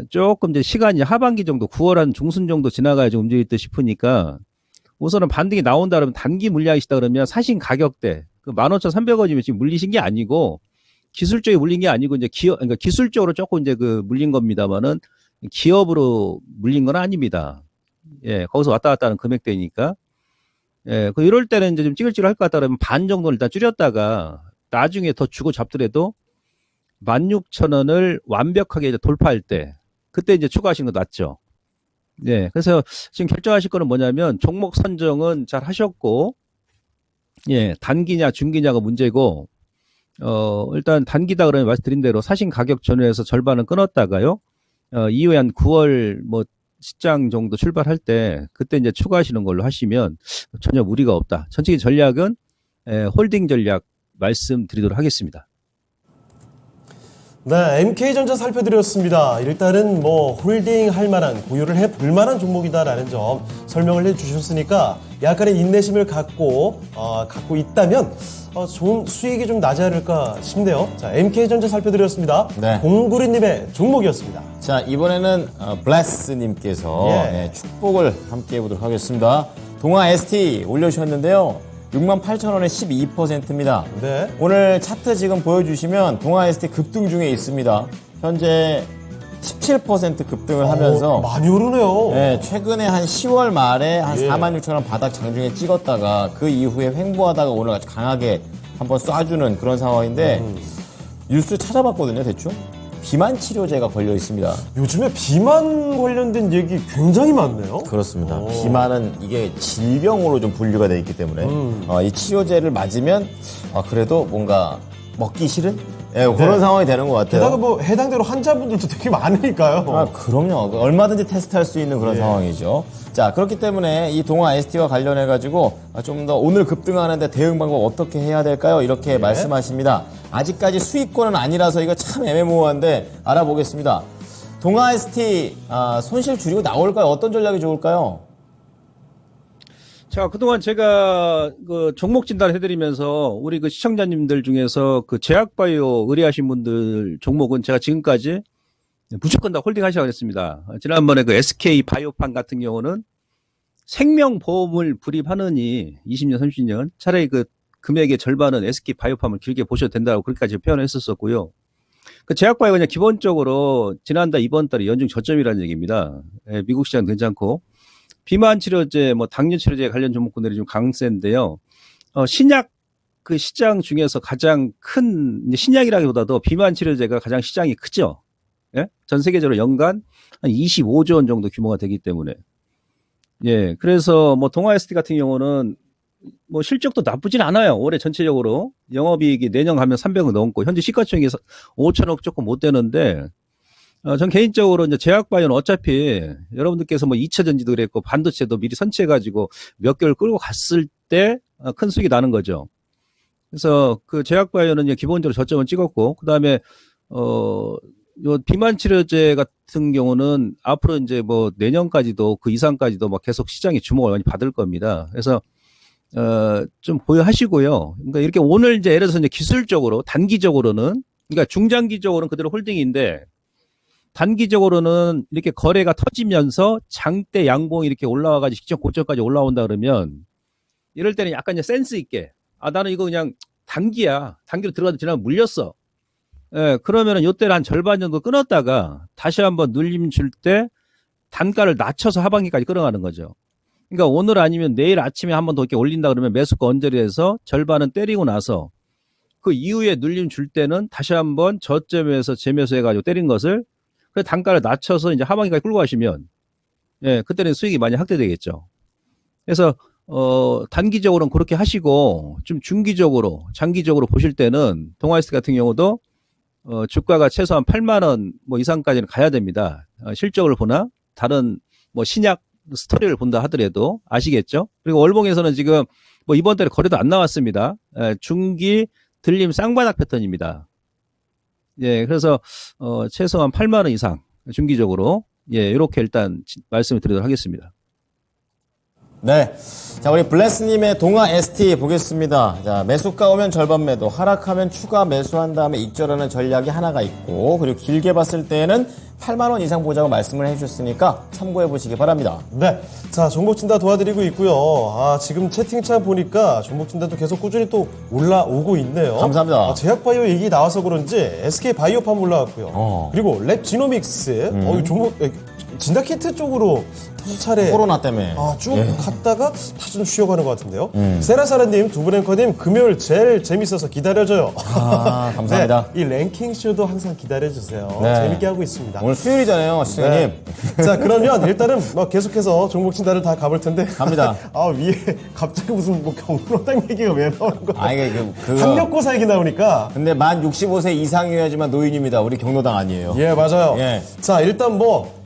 조금 이제 시간이 하반기 정도, 9월 한 중순 정도 지나가야지 움직일 듯 싶으니까, 우선은 반등이 나온다 그러면 단기 물량이시다 그러면 사신 가격대, 그 15,300원이면 지금 물리신 게 아니고, 기술적으로 물린 게 아니고, 이제 그러니까 기술적으로 조금 이제 그 물린 겁니다만은, 기업으로 물린 건 아닙니다. 예, 거기서 왔다 갔다 하는 금액대니까. 예, 그 이럴 때는 이제 좀 찌글찌글 할 것 같다 그러면 반 정도를 일단 줄였다가 나중에 더 주고 잡더라도 16,000원을 완벽하게 이제 돌파할 때 그때 이제 추가하시는 거 낫죠. 예, 그래서 지금 결정하실 거는 뭐냐면 종목 선정은 잘 하셨고, 예, 단기냐 중기냐가 문제고, 일단 단기다 그러면 말씀드린 대로 사신 가격 전후에서 절반은 끊었다가요. 이후에 한 9월 뭐 시장 정도 출발할 때 그때 이제 추가하시는 걸로 하시면 전혀 무리가 없다. 전체적인 전략은 홀딩 전략 말씀드리도록 하겠습니다. 네, MK전자 살펴드렸습니다. 일단은 뭐 홀딩 할 만한, 보유를 해볼 만한 종목이다라는 점 설명을 해주셨으니까 약간의 인내심을 갖고 있다면 좋은 수익이 좀 나지 않을까 싶네요. 자, MK전자 살펴드렸습니다. 네. 공구리님의 종목이었습니다. 자, 이번에는 블레스님께서 예. 축복을 함께 해보도록 하겠습니다. 동아 ST 올려주셨는데요. 68,000원에 12%입니다. 네. 오늘 차트 지금 보여주시면 동아 ST 급등 중에 있습니다. 현재 17% 급등을 하면서 많이 오르네요. 네, 최근에 한 10월 말에 한 예. 46,000원 바닥 장중에 찍었다가 그 이후에 횡보하다가 오늘 아주 강하게 한번 쏴주는 그런 상황인데 뉴스 찾아봤거든요, 대충. 비만 치료제가 걸려 있습니다. 요즘에 비만 관련된 얘기 굉장히 많네요. 그렇습니다. 비만은 이게 질병으로 좀 분류가 되어 있기 때문에 이 치료제를 맞으면 그래도 뭔가 먹기 싫은 그런 상황이 되는 것 같아요. 게다가 뭐 해당대로 환자분들도 되게 많으니까요. 그럼요. 얼마든지 테스트할 수 있는 그런 상황이죠. 자, 그렇기 때문에 이 동아 ST와 관련해가지고 좀 더 오늘 급등하는데 대응 방법 어떻게 해야 될까요? 이렇게 말씀하십니다. 아직까지 수익권은 아니라서 이거 참 애매모호한데 알아보겠습니다. 동아 ST 손실 줄이고 나올까요? 어떤 전략이 좋을까요? 자, 그동안 제가 그 종목 진단을 해드리면서 우리 그 시청자님들 중에서 그 제약바이오 의뢰하신 분들 종목은 제가 지금까지 무조건 다 홀딩 하시라고 했습니다. 지난번에 그 SK 바이오판 같은 경우는 생명보험을 불입하느니 20년, 30년 차라리 그 금액의 절반은 SK 바이오판을 길게 보셔도 된다고 그렇게까지 표현을 했었었고요. 그 제약바이오가 그냥 기본적으로 지난달, 이번 달에 연중 저점이라는 얘기입니다. 예, 미국 시장 괜찮고. 비만 치료제, 뭐 당뇨 치료제 관련 종목군들이 좀 강세인데요. 신약 그 시장 중에서 가장 큰 이제 신약이라기보다도 비만 치료제가 가장 시장이 크죠. 예? 전 세계적으로 연간 한 25조 원 정도 규모가 되기 때문에. 예. 그래서 뭐 동아ST 같은 경우는 뭐 실적도 나쁘진 않아요. 올해 전체적으로 영업이익이 내년 가면 300억 넘고 현재 시가총액이 5천억 조금 못 되는데 전 개인적으로 이제 제약바이오는 어차피 여러분들께서 뭐 2차 전지도 그랬고 반도체도 미리 선취해가지고 몇 개월 끌고 갔을 때 큰 수익이 나는 거죠. 그래서 그 제약바이오는 이제 기본적으로 저점을 찍었고 그 다음에 요 비만 치료제 같은 경우는 앞으로 이제 뭐 내년까지도 그 이상까지도 막 계속 시장의 주목을 많이 받을 겁니다. 그래서 좀 보유하시고요. 그러니까 이렇게 오늘 이제 예를 들어서 이제 기술적으로 단기적으로는 그러니까 중장기적으로는 그대로 홀딩인데. 단기적으로는 이렇게 거래가 터지면서 장대 양봉이 이렇게 올라와가지고 직전 고점까지 올라온다 그러면 이럴 때는 약간 이제 센스 있게 나는 이거 그냥 단기야. 단기로 들어가도 지나면 물렸어. 예, 그러면은 요때는 한 절반 정도 끊었다가 다시 한번 눌림 줄 때 단가를 낮춰서 하반기까지 끌어가는 거죠. 그러니까 오늘 아니면 내일 아침에 한번 더 이렇게 올린다 그러면 매수가 언저리에서 절반은 때리고 나서 그 이후에 눌림 줄 때는 다시 한번 저점에서 재매수해가지고 때린 것을 그 단가를 낮춰서 이제 하반기까지 끌고 가시면, 예, 그때는 수익이 많이 확대되겠죠. 그래서, 단기적으로는 그렇게 하시고, 좀 중기적으로, 장기적으로 보실 때는, 동아이스트 같은 경우도, 주가가 최소한 8만원 뭐 이상까지는 가야 됩니다. 실적을 보나, 다른 뭐 신약 스토리를 본다 하더라도 아시겠죠? 그리고 월봉에서는 지금 뭐 이번 달에 거래도 안 나왔습니다. 중기 들림 쌍바닥 패턴입니다. 예, 그래서, 최소한 8만원 이상, 중기적으로, 예, 이렇게 일단 말씀을 드리도록 하겠습니다. 네. 자, 우리 블레스님의 동아 ST 보겠습니다. 자, 매수가 오면 절반 매도, 하락하면 추가 매수한 다음에 익절하는 전략이 하나가 있고, 그리고 길게 봤을 때는 8만원 이상 보자고 말씀을 해주셨으니까 참고해 보시기 바랍니다. 네. 자, 종목 진단 도와드리고 있고요. 지금 채팅창 보니까 종목 진단도 계속 꾸준히 또 올라오고 있네요. 감사합니다. 제약바이오 얘기 나와서 그런지 SK 바이오팜 올라왔고요. 그리고 랩지노믹스, 이 종목, 진단키트 쪽으로 한 차례 코로나 때문에. 쭉 갔다가 다시 좀 쉬어가는 것 같은데요. 세라사라님, 두브랭커님, 금요일 제일 재밌어서 기다려줘요. 감사합니다. 네, 이 랭킹쇼도 항상 기다려주세요. 네. 재밌게 하고 있습니다. 오늘 수요일이잖아요, 시청자님. 네. 자, 그러면 일단은 계속해서 종목 진단을 다 가볼 텐데. 갑니다. 위에 갑자기 무슨 뭐 경로당 얘기가 왜 나오는 거야? 이게 학력고사 얘기 나오니까. 근데 만 65세 이상이어야지만 노인입니다. 우리 경로당 아니에요. 예, 맞아요. 예. 자, 일단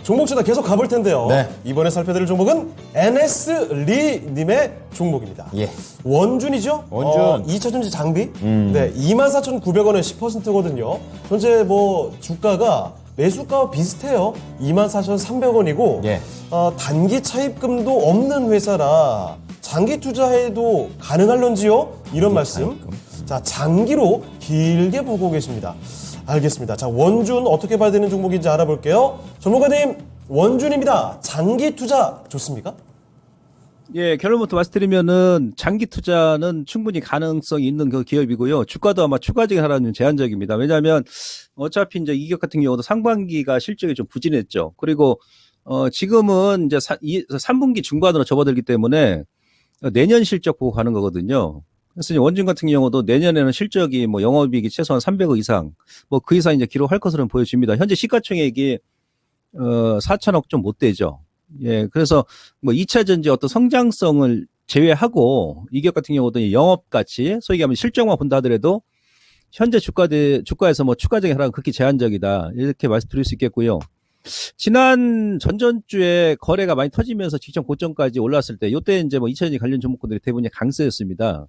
종목 진단 계속 가볼 텐데요. 네. 이번에 살펴드릴 종목은 NS리님의 종목입니다. 예. 원준이죠? 원준. 2차전지 장비. 네, 24,900원에 10%거든요. 현재 주가가 매수가와 비슷해요. 24,300원이고, 예. 단기 차입금도 없는 회사라 장기 투자해도 가능할런지요? 이런 말씀. 자, 장기로 길게 보고 계십니다. 알겠습니다. 자, 원준 어떻게 봐야 되는 종목인지 알아볼게요. 전문가님, 원준입니다. 장기 투자 좋습니까? 예, 결론부터 말씀드리면은 장기 투자는 충분히 가능성이 있는 그 기업이고요. 주가도 아마 추가적인 하락은 제한적입니다. 왜냐하면 어차피 이제 이 기업 같은 경우도 상반기가 실적이 좀 부진했죠. 그리고 지금은 이제 3분기 중반으로 접어들기 때문에 내년 실적 보고 가는 거거든요. 그래서 원준 같은 경우도 내년에는 실적이 영업이익이 최소한 300억 이상, 그 이상 이제 기록할 것으로 보여집니다. 현재 시가총액이 4천억 좀 못 되죠. 예, 그래서 2차 전지 어떤 성장성을 제외하고 이 기업 같은 경우도 영업가치, 소위 얘기하면 실적만 본다 하더라도 현재 주가에서 추가적인 하락은 극히 제한적이다. 이렇게 말씀드릴 수 있겠고요. 지난 전전주에 거래가 많이 터지면서 직전 고점까지 올랐을 때, 요때 이제 2차 전지 관련 종목군들이 대부분 강세였습니다.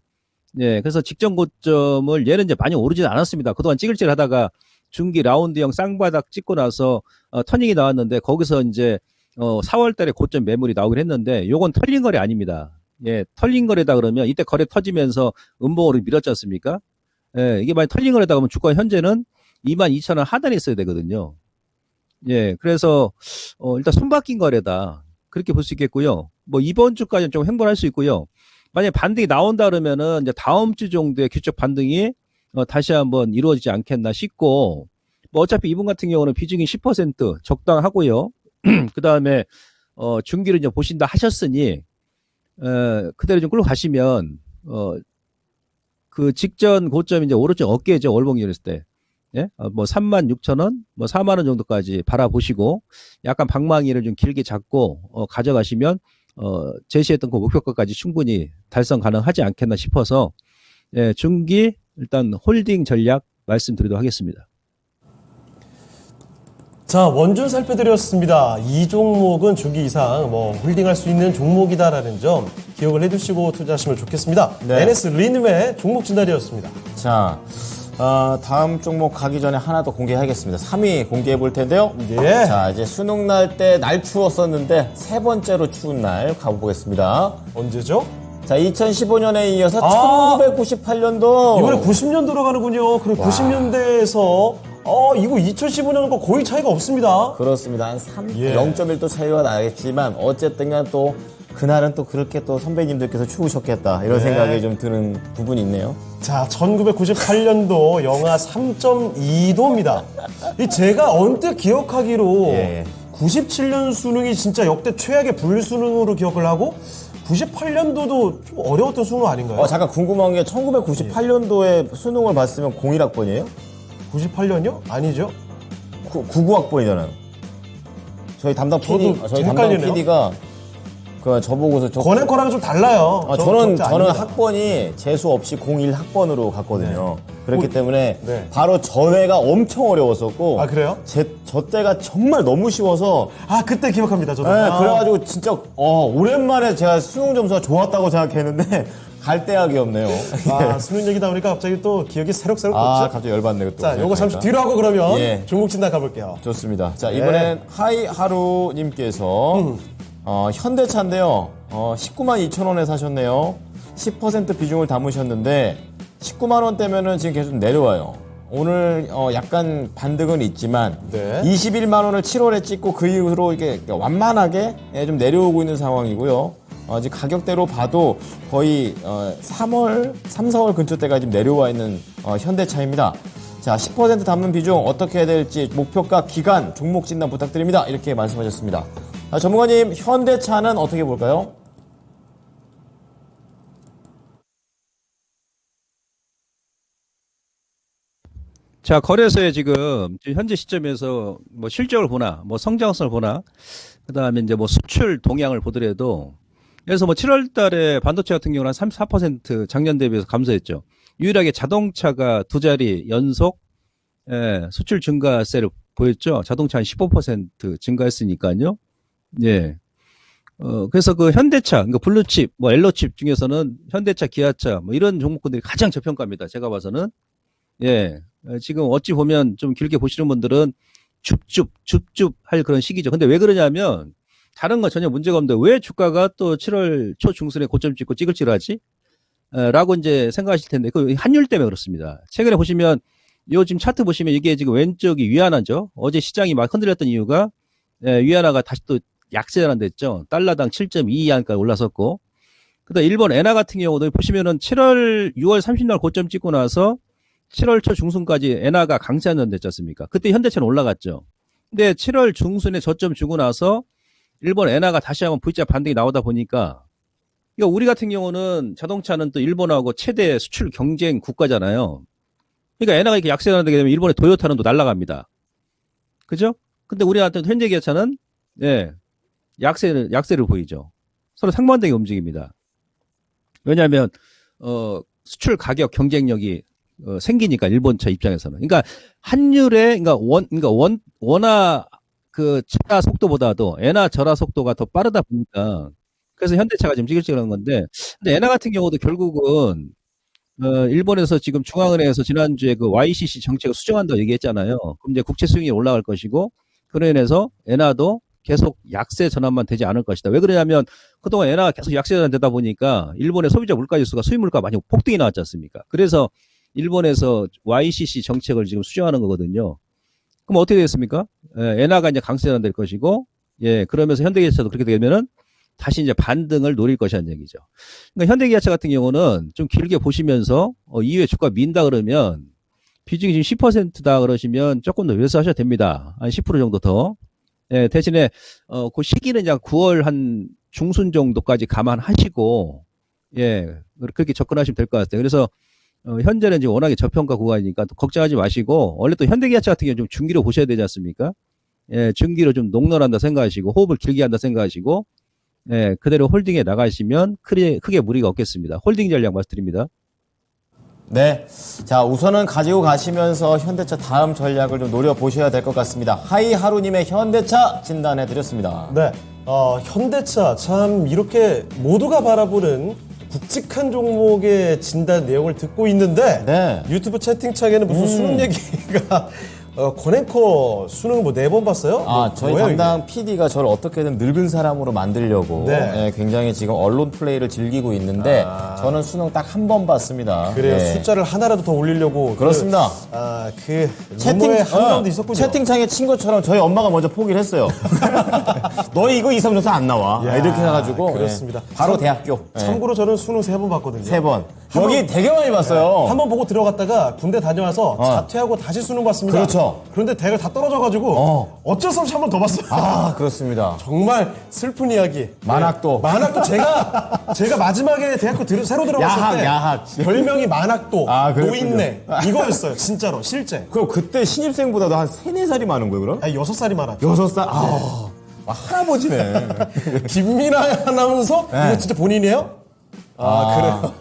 예, 그래서 직전 고점을 얘는 이제 많이 오르진 않았습니다. 그동안 찌글찌글 하다가 중기 라운드형 쌍바닥 찍고 나서 터닝이 나왔는데 거기서 이제 4월 달에 고점 매물이 나오긴 했는데 요건 털린 거래 아닙니다. 예, 털린 거래다 그러면 이때 거래 터지면서 음봉으로 밀었지 않습니까? 예, 이게 만약 털린 거래다 그러면 주가 현재는 22,000원 하단에 있어야 되거든요. 예, 그래서 일단 손바뀐 거래다. 그렇게 볼 수 있겠고요. 뭐 이번 주까지는 좀 횡보할 수 있고요. 만약에 반등이 나온다 그러면은 이제 다음 주 정도에 규칙 반등이 다시 한번 이루어지지 않겠나 싶고, 뭐 어차피 이분 같은 경우는 비중이 10% 적당하고요. 그 다음에 중기를 이제 보신다 하셨으니 그대로 좀 끌고 가시면 그 직전 고점 이제 오른쪽 어깨죠, 월봉이었을 때. 예? 뭐 36,000원, 뭐 4만 원 정도까지 바라보시고 약간 방망이를 좀 길게 잡고 가져가시면 제시했던 그 목표가까지 충분히 달성 가능하지 않겠나 싶어서 예, 중기 일단 홀딩 전략 말씀드리도록 하겠습니다. 자, 원준 살펴드렸습니다. 이 종목은 주기 이상 뭐 홀딩할 수 있는 종목이다라는 점 기억을 해두시고 투자하시면 좋겠습니다. 네. NS 리님의 종목 진단이었습니다. 자, 다음 종목 가기 전에 하나 더 공개하겠습니다. 3위 공개해 볼 텐데요. 예. 자, 이제 수능 날 때 날 추웠었는데 세 번째로 추운 날 가보겠습니다. 언제죠? 자, 2015년에 이어서 아! 1998년도. 이번에 90년 들어가는군요. 그럼 90년대에서 이거 2015년과 거의 차이가 없습니다. 그렇습니다. 한 예. 0.1도 차이가 나겠지만 어쨌든 간 또 그날은 또 그렇게 또 선배님들께서 추우셨겠다 이런 네. 생각이 좀 드는 부분이 있네요. 자, 1998년도 영하 3.2도입니다. 제가 언뜻 기억하기로 예. 97년 수능이 진짜 역대 최악의 불수능으로 기억을 하고 98년도도 좀 어려웠던 수능 아닌가요? 잠깐 궁금한 게 1998년도에 수능을 봤으면 01학번이에요? 98년이요? 아니죠. 99학번이잖아요. 저희 담당 PD, 저도 저희 담당 헷갈리네요. PD가 저보고서 권행커랑은 좀 달라요. 저는 아닙니다. 학번이 재수 없이 01학번으로 갔거든요. 그렇기 때문에 네. 바로 전해가 엄청 어려웠었고 아, 그래요? 저 때가 정말 너무 쉬워서 그때 기억합니다. 저도. 네, 그래가지고 진짜 오랜만에 제가 수능 점수가 좋았다고 생각했는데 갈 데약이 없네요. 수능 얘기 나오니까 갑자기 또 기억이 새록새록 돋죠. 갑자기 열받네. 또 자, 요거 잠시 생각하니까. 뒤로 하고 그러면 예. 종목 진단 가볼게요. 좋습니다. 자, 이번엔 하이하루님께서 현대차인데요. 19만 2천 원에 사셨네요. 10% 비중을 담으셨는데 19만 원대면은 지금 계속 내려와요. 오늘 약간 반등은 있지만 네. 21만 원을 7월에 찍고 그 이후로 이게 완만하게 좀 내려오고 있는 상황이고요. 지금 가격대로 봐도 거의 3, 4월 근처대가 지금 내려와 있는 현대차입니다. 자, 10% 담는 비중 어떻게 해야 될지 목표가, 기간, 종목 진단 부탁드립니다. 이렇게 말씀하셨습니다. 전문가님, 현대차는 어떻게 볼까요? 자, 거래소에 지금 현재 시점에서 뭐 실적을 보나, 뭐 성장성을 보나, 그 다음에 이제 뭐 수출 동향을 보더라도, 그래서 뭐 7월 달에 반도체 같은 경우는 한 34% 작년 대비해서 감소했죠. 유일하게 자동차가 두 자리 연속, 수출 증가세를 보였죠. 자동차 한 15% 증가했으니까요. 예. 그래서 그 현대차, 그러니까 블루칩, 뭐 엘로칩 중에서는 현대차, 기아차, 뭐 이런 종목군들이 가장 저평가입니다. 제가 봐서는. 예. 지금 어찌 보면 좀 길게 보시는 분들은 줍줍 할 그런 시기죠. 근데 왜 그러냐면 다른 건 전혀 문제가 없는데 왜 주가가 또 7월 초 중순에 고점 찍고 찌글찌글하지? 라고 이제 생각하실 텐데 그 환율 때문에 그렇습니다. 최근에 보시면 요 지금 차트 보시면 이게 지금 왼쪽이 위안화죠. 어제 시장이 막 흔들렸던 이유가 위안화가 다시 또 약세 전환됐죠. 달러당 7.22안까지 올라섰고 그다음 일본 엔화 같은 경우도 보시면은 6월 30날 고점 찍고 나서 7월 초 중순까지 엔화가 강세 전환됐지 않습니까? 그때 현대차는 올라갔죠. 근데 7월 중순에 저점 주고 나서 일본 엔화가 다시 한번 V자 반등이 나오다 보니까 이거 우리 같은 경우는 자동차는 또 일본하고 최대 수출 경쟁 국가잖아요. 그러니까 엔화가 이렇게 약세 전환되게 되면 일본의 도요타는 또 날아갑니다. 그죠? 근데 우리한테는 현대 기아차는 약세를 보이죠. 서로 상반되게 움직입니다. 왜냐하면 수출 가격 경쟁력이 생기니까 일본차 입장에서는. 그러니까 환율의 그러니까 원화 그 절하 속도보다도 엔화 절하 속도가 더 빠르다 보니까 그래서 현대차가 지금 찌글찌글한 건데 근데 엔화 같은 경우도 결국은 일본에서 지금 중앙은행에서 지난주에 그 YCC 정책을 수정한다고 얘기했잖아요. 그럼 이제 국채 수익이 올라갈 것이고 그로 인해서 엔화도 계속 약세 전환만 되지 않을 것이다. 왜 그러냐면 그동안 엔화가 계속 약세 전환되다 보니까 일본의 소비자 물가 지수가 수입 물가 많이 폭등이 나왔지 않습니까? 그래서 일본에서 YCC 정책을 지금 수정하는 거거든요. 그럼 어떻게 되겠습니까? 엔화가 이제 강세 전환될 것이고, 예, 그러면서 현대기아차도 그렇게 되면은 다시 이제 반등을 노릴 것이라는 얘기죠. 그러니까 현대기아차 같은 경우는 좀 길게 보시면서 이후에 주가 민다 그러면 비중이 지금 10%다 그러시면 조금 더 매수하셔도 됩니다. 한 10% 정도 더. 예, 대신에 그 시기는 이제 9월 한 중순 정도까지 감안하시고, 예, 그렇게 접근하시면 될 것 같아요. 그래서 현재는 지금 워낙에 저평가 구간이니까 또 걱정하지 마시고, 원래 또 현대기아차 같은 경우는 좀 중기로 보셔야 되지 않습니까? 예, 중기로 좀 농론한다 생각하시고, 호흡을 길게 한다 생각하시고, 예, 그대로 홀딩에 나가시면 크게 무리가 없겠습니다. 홀딩 전략 말씀드립니다. 네. 자, 우선은 가지고 가시면서 현대차 다음 전략을 좀 노려보셔야 될 것 같습니다. 하이하루님의 현대차 진단해드렸습니다. 네. 현대차 참 이렇게 모두가 바라보는 굵직한 종목의 진단 내용을 듣고 있는데 네. 유튜브 채팅창에는 무슨 수능 얘기가 권앵커 수능 뭐 4번 봤어요? 저희 뭐예요, 담당 PD가 저를 어떻게든 늙은 사람으로 만들려고 네. 예, 굉장히 지금 언론 플레이를 즐기고 있는데 저는 수능 딱 한 번 봤습니다. 그래요. 예. 숫자를 하나라도 더 올리려고 그렇습니다. 그 루머의 한가운데 있었군요. 채팅창에 친 것처럼 저희 엄마가 먼저 포기를 했어요. 너 이거 2, 3점수 안 나와. 야, 이렇게 해가지고 그렇습니다. 예, 바로 대학교. 예. 참고로 저는 수능 3번 봤거든요. 3번. 여기 되게 많이 봤어요. 한 번 보고 들어갔다가 군대 다녀와서 자퇴하고 다시 수능 봤습니다. 그렇죠. 그런데 대가 다 떨어져가지고 어쩔 수 없이 한 번 더 봤어요. 그렇습니다. 정말 슬픈 이야기. 만학도. 네. 만학도 제가 마지막에 대학교 새로 들어갔을 때 야학. 별명이 만학도, 그랬군요. 노인네 이거였어요. 진짜로 실제. 그럼 그때 신입생보다도 한 3, 4살이 많은 거예요, 그럼? 6살이 많았죠. 6살? 할아버지네. 김민아 아나운서 네. 이거 진짜 본인이에요? 그래요.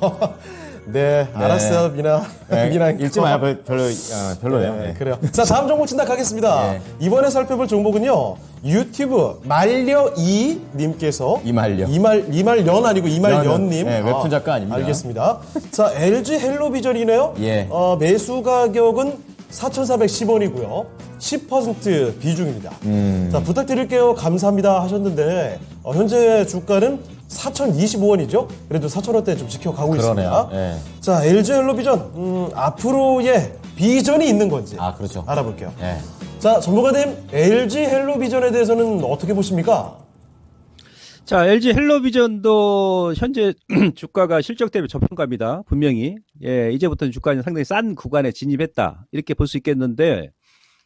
네, 알았어요, 미나. 미나 읽지 마요. 별로예요. 네, 네. 그래요. 자, 다음 종목 진단하겠습니다. 네. 이번에 살펴볼 종목은요. 유튜브 말려이님께서 이말년 아니고 이말연님. 네, 웹툰 작가 아닙니다. 알겠습니다. 자, LG 헬로비전이네요. 예. 매수 가격은 4,410원이고요. 10% 비중입니다. 자, 부탁드릴게요. 감사합니다 하셨는데 현재 주가는 4,025원이죠. 그래도 4,000원대 좀 지켜가고 그러네요. 있습니다. 예. 자, LG 헬로비전 앞으로의 비전이 있는 건지 그렇죠. 알아볼게요. 예. 자, 전문가님, LG 헬로비전에 대해서는 어떻게 보십니까? 자, LG 헬로비전도 현재 주가가 실적 대비 저평가입니다. 분명히. 예, 이제부터는 주가는 상당히 싼 구간에 진입했다. 이렇게 볼 수 있겠는데,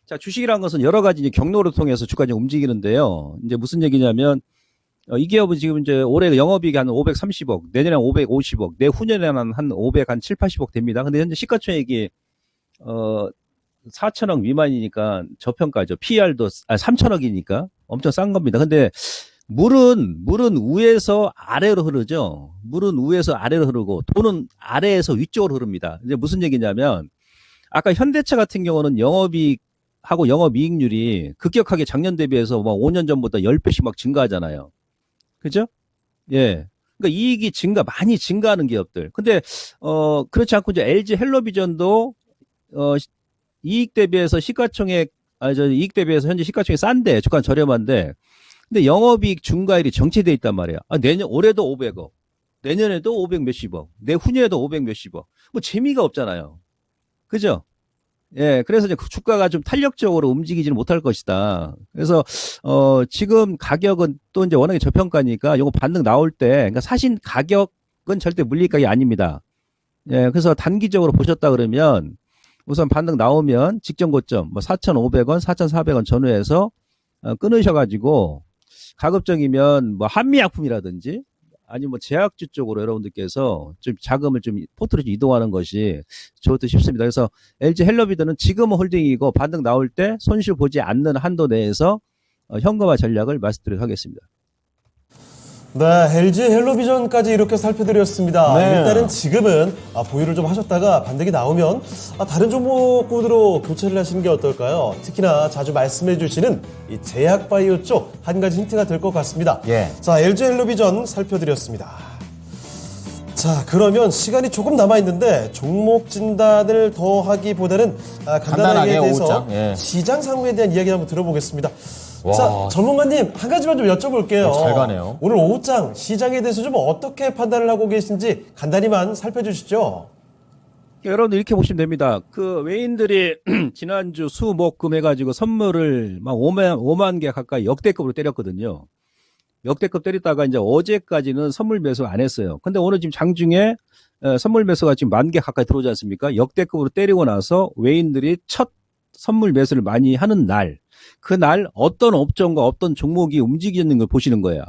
자, 주식이라는 것은 여러 가지 이제 경로를 통해서 주가가 움직이는데요. 이제 무슨 얘기냐면, 이 기업은 지금 이제 올해 영업이익이 한 530억, 내년에 550억, 내후년에는 한 7, 80억 됩니다. 근데 현재 시가총액이, 4천억 미만이니까 저평가죠. PR도 3천억이니까 엄청 싼 겁니다. 근데 물은 위에서 아래로 흐르죠. 물은 위에서 아래로 흐르고 돈은 아래에서 위쪽으로 흐릅니다. 이제 무슨 얘기냐면 아까 현대차 같은 경우는 영업이익하고 영업이익률이 급격하게 작년 대비해서 막 5년 전보다 10배씩 막 증가하잖아요. 그죠? 예. 그러니까 이익이 많이 증가하는 기업들. 근데 그렇지 않고 이제 LG 헬로비전도 이익 대비해서 이익 대비해서 현재 시가총액이 싼데 주가는 저렴한데 근데 영업이익 중과율이 정체돼 있단 말이야. 올해도 500억, 내년에도 500 몇십억, 내후년에도 500 몇십억. 뭐 재미가 없잖아요. 그죠? 예, 그래서 이제 주가가 좀 탄력적으로 움직이지는 못할 것이다. 그래서 지금 가격은 또 이제 워낙에 저평가니까 이거 반등 나올 때, 그러니까 사신 가격은 절대 물리가격이 아닙니다. 예, 그래서 단기적으로 보셨다 그러면 우선 반등 나오면 직전 고점 뭐 4,500원, 4,400원 전후에서 끊으셔가지고 가급적이면 뭐 한미약품이라든지 아니면 뭐 제약주 쪽으로 여러분들께서 좀 자금을 좀 포트로 좀 이동하는 것이 좋듯 싶습니다. 그래서 LG 헬로비전은 지금은 홀딩이고 반등 나올 때 손실 보지 않는 한도 내에서 현금화 전략을 말씀드리도록 하겠습니다. 네, LG 헬로비전까지 이렇게 살펴드렸습니다. 네. 일단은 지금은 보유를 좀 하셨다가 반등이 나오면 다른 종목으로 교체를 하시는 게 어떨까요? 특히나 자주 말씀해 주시는 이 제약바이오 쪽 한 가지 힌트가 될 것 같습니다. 예. 자, LG 헬로비전 살펴드렸습니다. 자, 그러면 시간이 조금 남아있는데 종목 진단을 더 하기보다는 간단하게 간단하게 대해서 5장, 예. 시장 상황에 대한 이야기 한번 들어보겠습니다. 자, 전문가님 한 가지만 좀 여쭤볼게요. 잘 가네요. 오늘 오후장 시장에 대해서 좀 어떻게 판단을 하고 계신지 간단히만 살펴주시죠. 여러분들 이렇게 보시면 됩니다. 그 외인들이 지난주 수목금 해가지고 선물을 막 5만 개 가까이 역대급으로 때렸거든요. 역대급 때리다가 이제 어제까지는 선물 매수 안 했어요. 근데 오늘 지금 장중에 선물 매수가 지금 10,000개 가까이 들어오지 않습니까? 역대급으로 때리고 나서 외인들이 첫 선물 매수를 많이 하는 날, 그날 어떤 업종과 어떤 종목이 움직이는 걸 보시는 거야.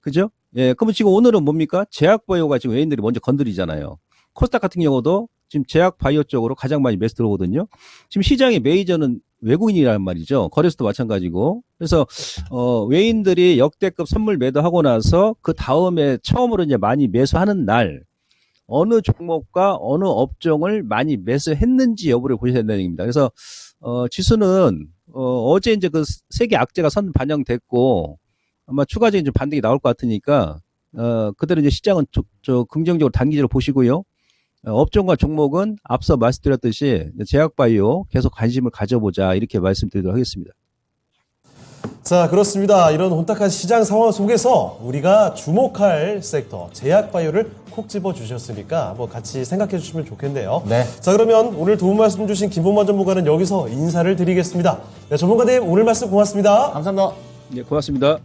그죠? 예, 그러면 지금 오늘은 뭡니까? 제약바이오가 지금 외인들이 먼저 건드리잖아요. 코스닥 같은 경우도 지금 제약바이오 쪽으로 가장 많이 매수 들어오거든요. 지금 시장의 메이저는 외국인이란 말이죠. 거래소도 마찬가지고. 그래서 외인들이 역대급 선물 매도하고 나서 그 다음에 처음으로 이제 많이 매수하는 날 어느 종목과 어느 업종을 많이 매수했는지 여부를 보셔야 된다는 얘기입니다. 그래서 지수는 어제 이제 그 세계 악재가 선 반영됐고 아마 추가적인 좀 반등이 나올 것 같으니까 그대로 이제 시장은 긍정적으로 단기적으로 보시고요. 업종과 종목은 앞서 말씀드렸듯이 제약바이오 계속 관심을 가져보자 이렇게 말씀드리도록 하겠습니다. 자, 그렇습니다. 이런 혼탁한 시장 상황 속에서 우리가 주목할 섹터 제약바이오를 콕 집어주셨으니까 한번 같이 생각해 주시면 좋겠네요. 네. 자, 그러면 오늘 도움 말씀 주신 김봉만 전문가는 여기서 인사를 드리겠습니다. 네, 전문가님 오늘 말씀 고맙습니다. 감사합니다. 네, 고맙습니다.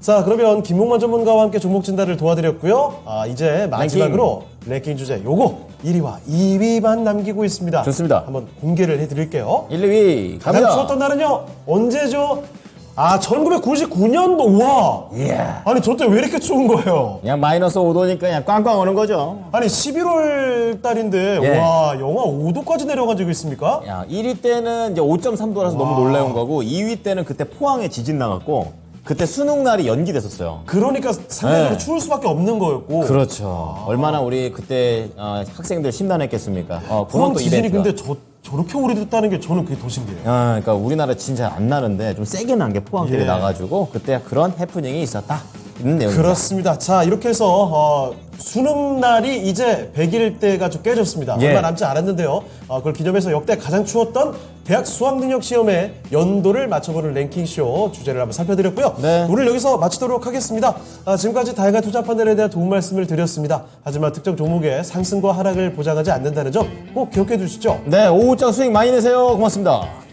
자, 그러면 김봉만 전문가와 함께 종목 진단을 도와드렸고요. 이제 마지막으로 랭킹 주제 요거 1위와 2위만 남기고 있습니다. 좋습니다. 한번 공개를 해드릴게요. 1, 2위 가장 갑니다. 추웠던 날은요? 언제죠? 1999년도. 와. 이야. 아니 저 때 왜 이렇게 추운 거예요? 그냥 마이너스 5도니까 그냥 꽝꽝 오는 거죠. 아니 11월 달인데 예. 와 영하 5도까지 내려가지고 있습니까? 야, 1위 때는 이제 5.3도라서 너무 놀라운 거고 2위 때는 그때 포항에 지진 나갔고 그때 수능 날이 연기됐었어요. 그러니까 상대적으로 네. 추울 수밖에 없는 거였고. 그렇죠. 얼마나 우리 그때 학생들 심란했겠습니까? 포항 그런 또 지진이 이벤트가. 근데 저렇게 오래됐다는 게 저는 그게 더 신기해요. 그러니까 우리나라 진짜 안 나는데 좀 세게 난 게 포항 때문에 예. 나가지고 그때 그런 해프닝이 있었다. 있는 내용입니다. 그렇습니다. 자, 이렇게 해서 수능 날이 이제 100일 때가 좀 깨졌습니다. 예. 얼마 남지 않았는데요. 그걸 기념해서 역대 가장 추웠던 대학 수학능력 시험의 연도를 맞춰보는 랭킹쇼 주제를 한번 살펴드렸고요. 네. 오늘 여기서 마치도록 하겠습니다. 지금까지 다양한 투자 판단에 대한 도움 말씀을 드렸습니다. 하지만 특정 종목의 상승과 하락을 보장하지 않는다는 점 꼭 기억해 두시죠. 네, 오후장 수익 많이 내세요. 고맙습니다.